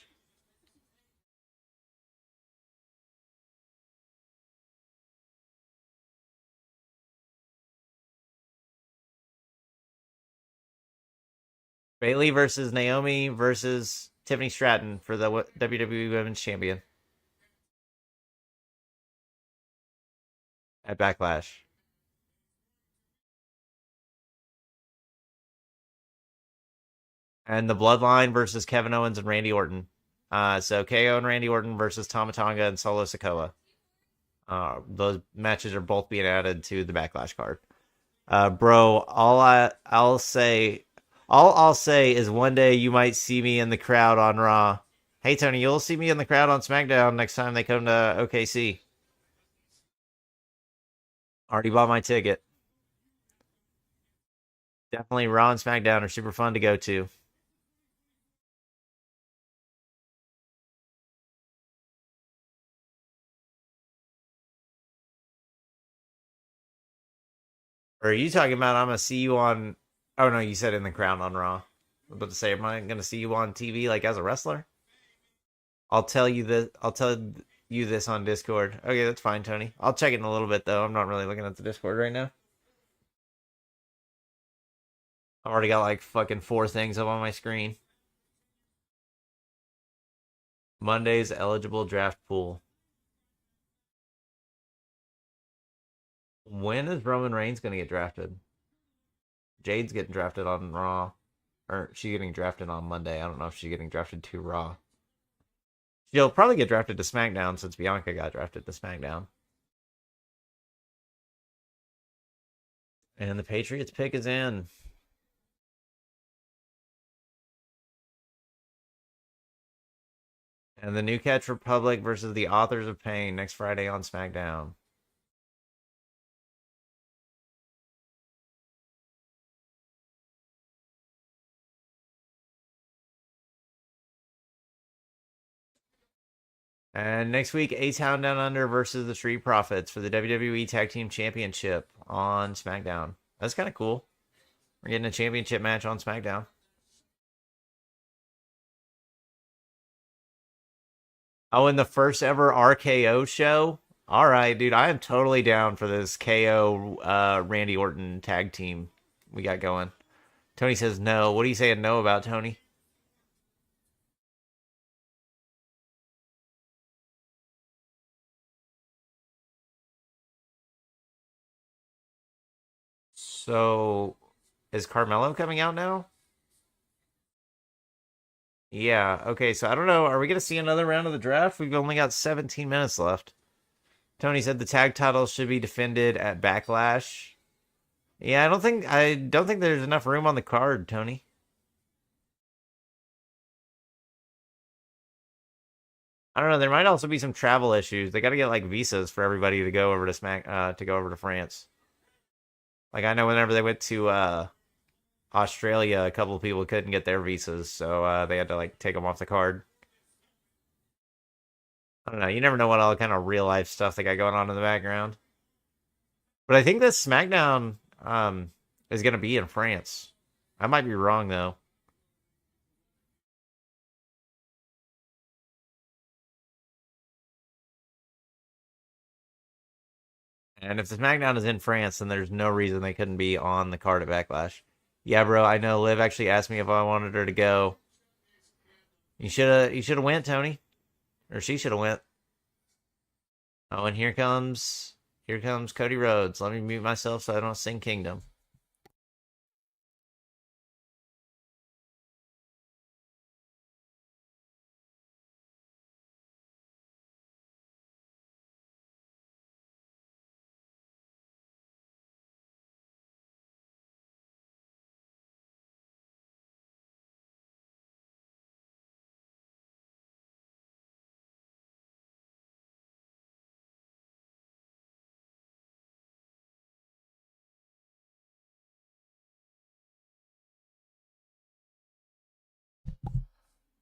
Bayley versus Naomi versus Tiffany Stratton for the WWE Women's Champion at Backlash. And the Bloodline versus Kevin Owens and Randy Orton. So KO and Randy Orton versus Tama Tonga and Solo Sikoa. Those matches are both being added to the Backlash card. Bro, all I'll say is one day you might see me in the crowd on Raw. Hey Tony, you'll see me in the crowd on SmackDown next time they come to OKC. Already bought my ticket. Definitely Raw and SmackDown are super fun to go to. Or are you talking about I'm gonna see you on? Oh no, you said in the crowd on Raw. I was about to say, am I gonna see you on TV like as a wrestler? I'll tell you this. I'll tell you this on Discord. Okay, that's fine, Tony. I'll check it in a little bit though. I'm not really looking at the Discord right now. I've already got like fucking four things up on my screen. Monday's eligible draft pool. When is Roman Reigns gonna get drafted? Jade's getting drafted on Raw, or she's getting drafted on Monday. I don't know if she's getting drafted to Raw. She'll probably get drafted to SmackDown since Bianca got drafted to SmackDown. And the Patriots pick is in. And the New Catch Republic versus the Authors of Pain next Friday on SmackDown. And next week, A-Town Down Under versus the Street Profits for the WWE Tag Team Championship on SmackDown. That's kind of cool. We're getting a championship match on SmackDown. Oh, and the first ever RKO show? All right, dude. I am totally down for this KO Randy Orton tag team we got going. Tony says no. What are you saying no about, Tony? So, is Carmelo coming out now? Yeah, okay, so I don't know. Are we going to see another round of the draft? We've only got 17 minutes left. Tony said the tag titles should be defended at Backlash. Yeah, I don't think there's enough room on the card, Tony. I don't know. There might also be some travel issues. They got to get like visas for everybody to go over to France. Like I know whenever they went to Australia, a couple of people couldn't get their visas, so they had to like take them off the card. I don't know. You never know what all kind of real life stuff they got going on in the background. But I think this SmackDown is gonna be in France. I might be wrong though. And if the SmackDown is in France, then there's no reason they couldn't be on the card at Backlash. Yeah, bro. I know. Liv actually asked me if I wanted her to go. You should have went, Tony, or she should have went. Oh, and here comes Cody Rhodes. Let me mute myself so I don't sing Kingdom.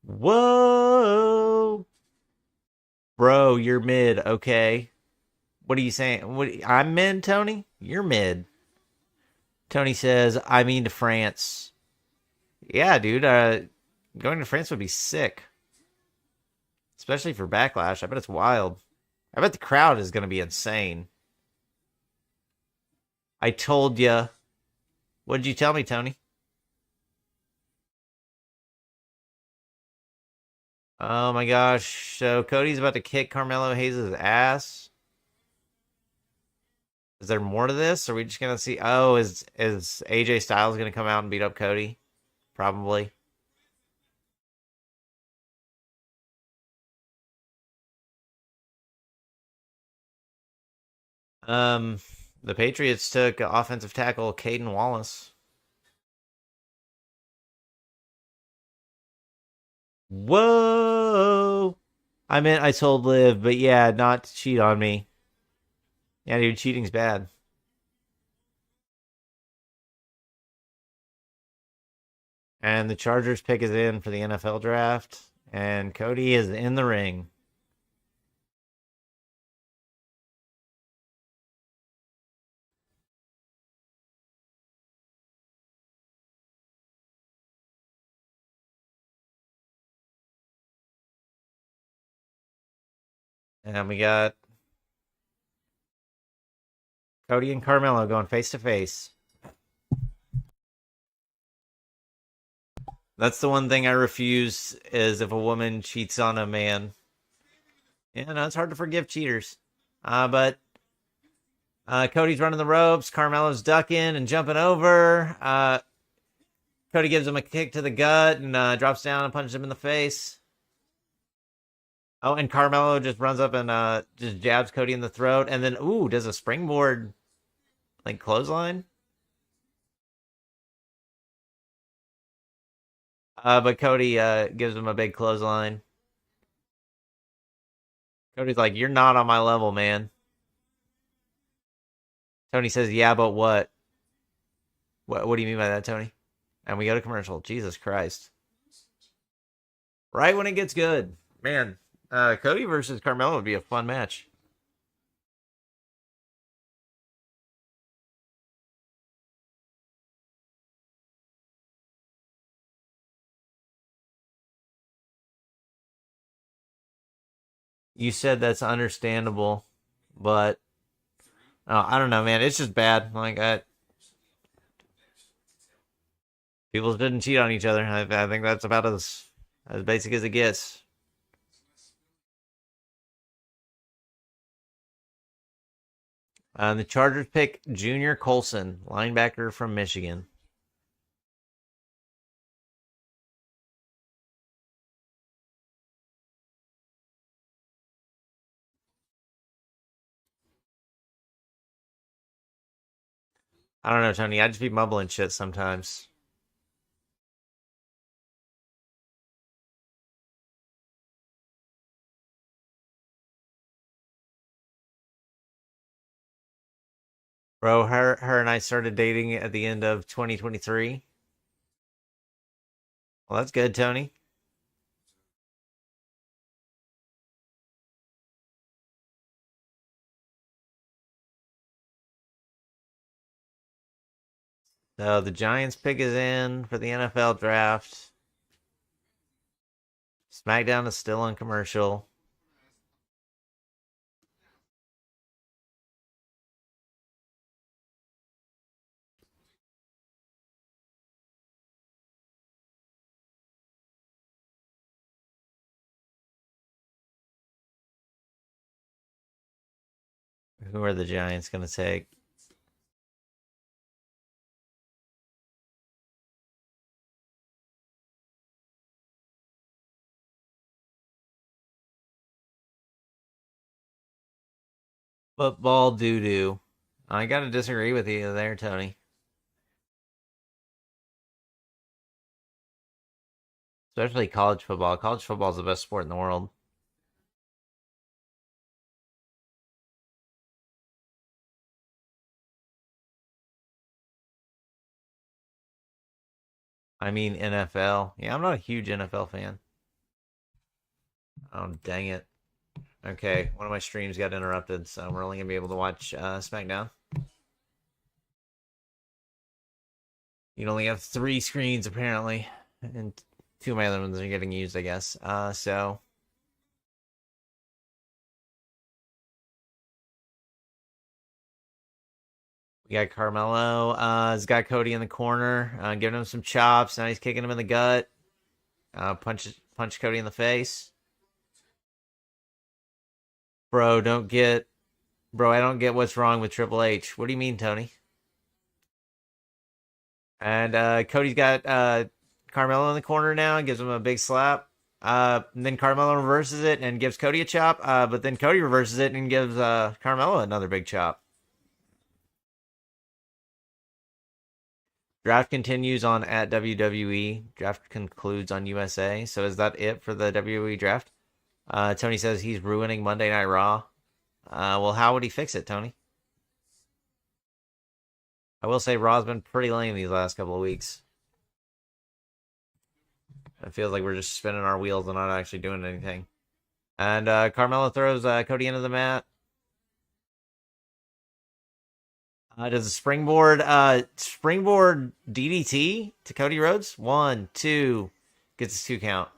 Whoa, bro, you're mid. Okay, what are you saying? I'm mid, Tony. You're mid. Tony says I mean to France. Yeah, dude. Going to France would be sick, especially for Backlash. I bet it's wild. I bet the crowd is going to be insane. I told ya. What did you tell me, Tony? Oh my gosh. So Cody's about to kick Carmelo Hayes' ass. Is there more to this? Are we just gonna see? Oh, is AJ Styles gonna come out and beat up Cody? Probably. Um, the Patriots took offensive tackle Caden Wallace. Whoa! I meant I told Liv, but yeah, not to cheat on me. Yeah, dude, cheating's bad. And the Chargers pick is in for the NFL draft, and Cody is in the ring. And we got Cody and Carmelo going face to face. That's the one thing I refuse is if a woman cheats on a man. Yeah, no, it's hard to forgive cheaters. But Cody's running the ropes. Carmelo's ducking and jumping over. Cody gives him a kick to the gut and drops down and punches him in the face. Oh, and Carmelo just runs up and just jabs Cody in the throat, and then does a springboard like clothesline. But Cody gives him a big clothesline. Cody's like, "You're not on my level, man." Tony says, "Yeah, but what? What do you mean by that, Tony?" And we go to commercial. Jesus Christ! Right when it gets good, man. Cody versus Carmelo would be a fun match. You said that's understandable, but I don't know, man. It's just bad. Like, people didn't cheat on each other. I think that's about as basic as it gets. The Chargers pick Junior Colson, linebacker from Michigan. I don't know, Tony. I just be mumbling shit sometimes. Bro, her and I started dating at the end of 2023. Well, that's good, Tony. So the Giants pick is in for the NFL draft. Smackdown is still on commercial. Who are the Giants going to take? Football doo-doo. I got to disagree with you there, Tony. Especially college football. College football is the best sport in the world. I mean, NFL. Yeah, I'm not a huge NFL fan. Oh, dang it. Okay, one of my streams got interrupted, so we're only going to be able to watch Smackdown. You only have 3 screens, apparently. And 2 of my other ones are getting used, I guess. So... We got Carmelo. He's got Cody in the corner, giving him some chops. Now he's kicking him in the gut. Punch Cody in the face. Bro, I don't get what's wrong with Triple H. What do you mean, Tony? And Cody's got Carmelo in the corner now and gives him a big slap. And then Carmelo reverses it and gives Cody a chop. But then Cody reverses it and gives Carmelo another big chop. Draft continues on at WWE. Draft concludes on USA. So is that it for the WWE draft? Tony says he's ruining Monday Night Raw. Well, how would he fix it, Tony? I will say Raw's been pretty lame these last couple of weeks. It feels like we're just spinning our wheels and not actually doing anything. And Carmelo throws Cody into the mat. Does a springboard DDT to Cody Rhodes? 1, 2. Gets his 2 count.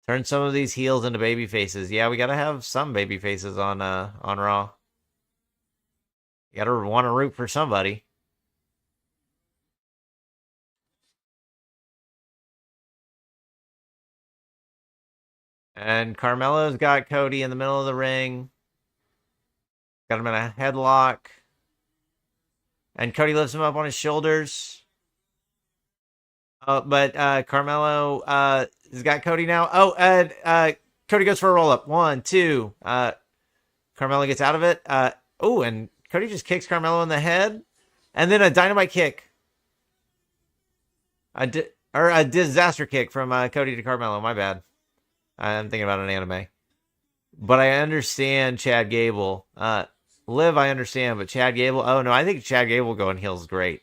Turn some of these heels into baby faces. Yeah, we gotta have some baby faces on Raw. You gotta want to root for somebody. And Carmelo's got Cody in the middle of the ring. Got him in a headlock. And Cody lifts him up on his shoulders. But Carmelo has got Cody now. Oh, and Cody goes for a roll-up. 1, 2. Carmelo gets out of it. And Cody just kicks Carmelo in the head. And then a dynamite kick. A disaster kick from Cody to Carmelo. My bad. I'm thinking about an anime. But I understand Chad Gable. Liv, I understand, but Chad Gable. Oh no, I think Chad Gable going heel is great.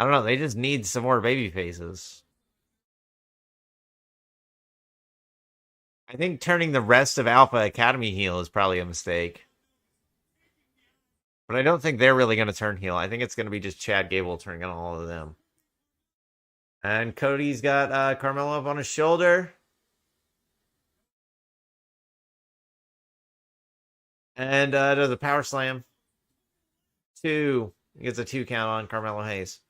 I don't know. They just need some more baby faces. I think turning the rest of Alpha Academy heel is probably a mistake. But I don't think they're really going to turn heel. I think it's going to be just Chad Gable turning on all of them. And Cody's got Carmelo up on his shoulder. And does a power slam. 2. He gets a 2 count on Carmelo Hayes.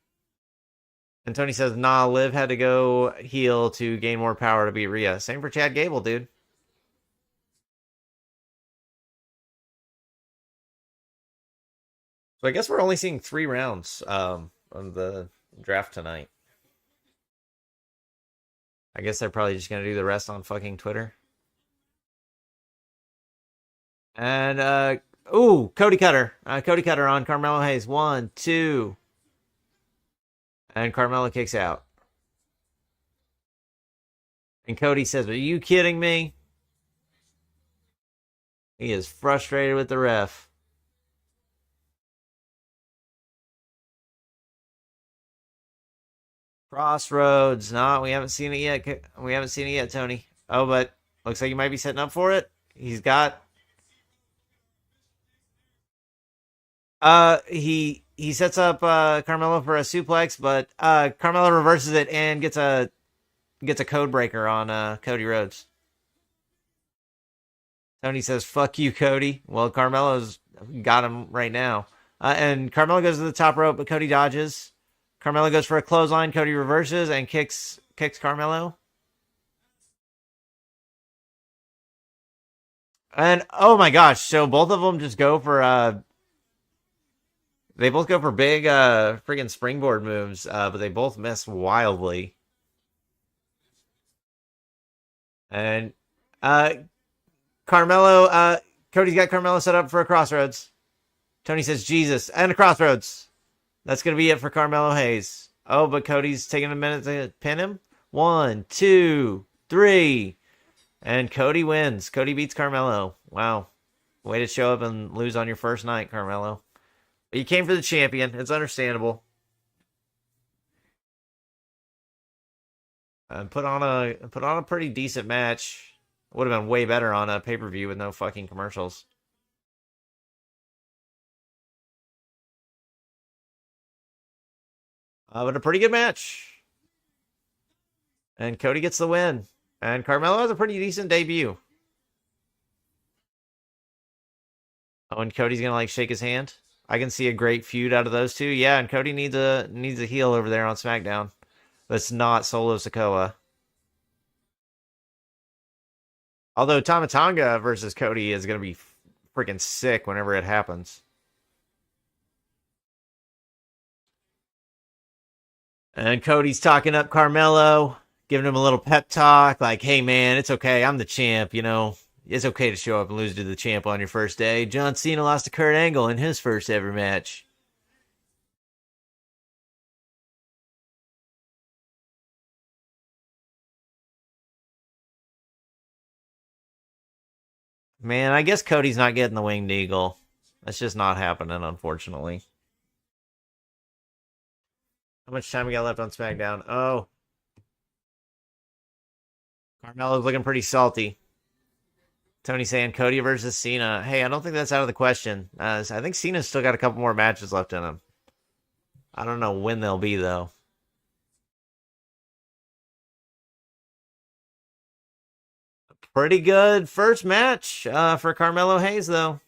And Tony says, nah, Liv had to go heel to gain more power to beat Rhea. Same for Chad Gable, dude. So I guess we're only seeing 3 rounds of the draft tonight. I guess they're probably just going to do the rest on fucking Twitter. And, Cody Cutter. Cody Cutter on Carmelo Hayes. 1, 2. And Carmelo kicks out. And Cody says, are you kidding me? He is frustrated with the ref. Crossroads. No, we haven't seen it yet. We haven't seen it yet, Tony. Oh, but looks like he might be setting up for it. He's got... He sets up Carmelo for a suplex, but Carmelo reverses it and gets a code breaker on Cody Rhodes. Tony says, fuck you, Cody. Well, Carmelo's got him right now. And Carmelo goes to the top rope, but Cody dodges. Carmelo goes for a clothesline. Cody reverses and kicks Carmelo. And, oh my gosh, so both of them just go for... They both go for big friggin' springboard moves, but they both miss wildly. And Carmelo, Cody's got Carmelo set up for a crossroads. Tony says, Jesus, and a crossroads. That's going to be it for Carmelo Hayes. Oh, but Cody's taking a minute to pin him. 1, 2, 3. And Cody wins. Cody beats Carmelo. Wow. Way to show up and lose on your first night, Carmelo. But you came for the champion. It's understandable. And put on a pretty decent match. Would have been way better on a pay-per-view with no fucking commercials. But a pretty good match. And Cody gets the win. And Carmelo has a pretty decent debut. Oh, and Cody's gonna like shake his hand. I can see a great feud out of those two. Yeah, and Cody needs a heel over there on SmackDown. That's not Solo Sikoa. Although Tama Tonga versus Cody is gonna be freaking sick whenever it happens. And Cody's talking up Carmelo, giving him a little pep talk, like, hey man, it's okay, I'm the champ, you know. It's okay to show up and lose to the champ on your first day. John Cena lost to Kurt Angle in his first ever match. Man, I guess Cody's not getting the Winged Eagle. That's just not happening, unfortunately. How much time we got left on SmackDown? Oh. Carmelo's looking pretty salty. Tony saying Cody versus Cena. Hey, I don't think that's out of the question. I think Cena's still got a couple more matches left in him. I don't know when they'll be, though. Pretty good first match for Carmelo Hayes, though.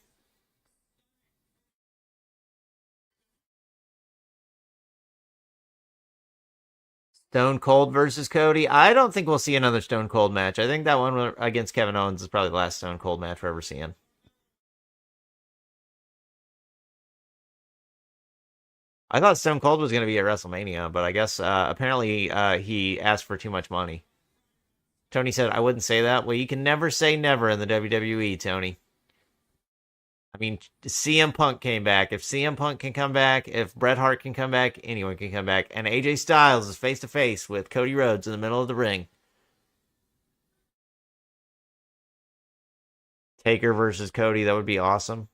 Stone Cold versus Cody. I don't think we'll see another Stone Cold match. I think that one against Kevin Owens is probably the last Stone Cold match we're ever seeing. I thought Stone Cold was going to be at WrestleMania, but I guess apparently he asked for too much money. Tony said, I wouldn't say that. Well, you can never say never in the WWE, Tony. I mean, CM Punk came back. If CM Punk can come back, if Bret Hart can come back, anyone can come back. And AJ Styles is face to face with Cody Rhodes in the middle of the ring. Taker versus Cody, that would be awesome.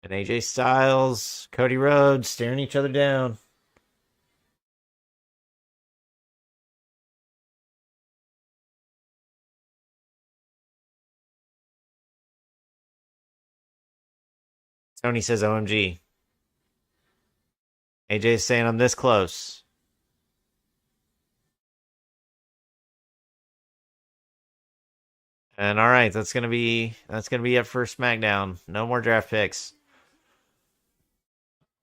And AJ Styles, Cody Rhodes staring each other down. Tony says OMG. AJ's saying I'm this close. And all right, that's gonna be it for SmackDown. No more draft picks.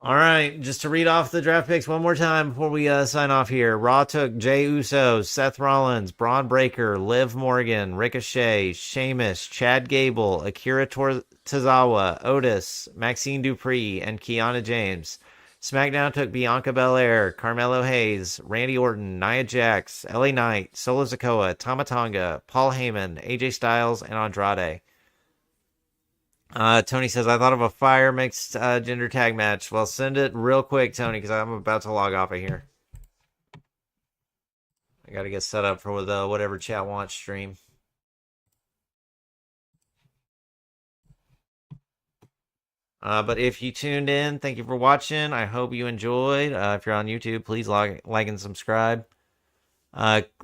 All right, just to read off the draft picks one more time before we sign off here. Raw took Jey Uso, Seth Rollins, Braun Breaker, Liv Morgan, Ricochet, Sheamus, Chad Gable, Akira Tozawa, Otis, Maxine Dupree, and Kiana James. SmackDown took Bianca Belair, Carmelo Hayes, Randy Orton, Nia Jax, LA Knight, Solo Sikoa, Tama Tonga, Paul Heyman, AJ Styles, and Andrade. Tony says, I thought of a fire mixed gender tag match. Well, send it real quick, Tony, because I'm about to log off of here. I got to get set up for the whatever chat wants stream. But if you tuned in, thank you for watching. I hope you enjoyed. If you're on YouTube, please like and subscribe.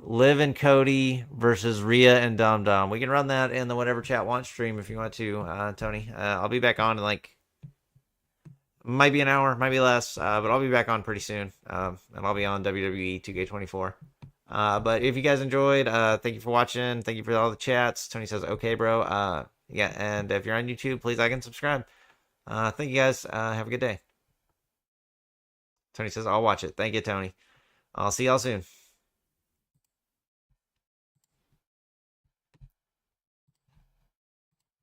Liv and Cody versus Rhea and Dom Dom. We can run that in the whatever chat wants stream if you want to, Tony. I'll be back on in might be an hour, might be less, but I'll be back on pretty soon. And I'll be on WWE 2K24. But if you guys enjoyed, thank you for watching. Thank you for all the chats. Tony says, okay, bro. Yeah, and if you're on YouTube, please like and subscribe. Thank you guys. Have a good day. Tony says, I'll watch it. Thank you, Tony. I'll see y'all soon.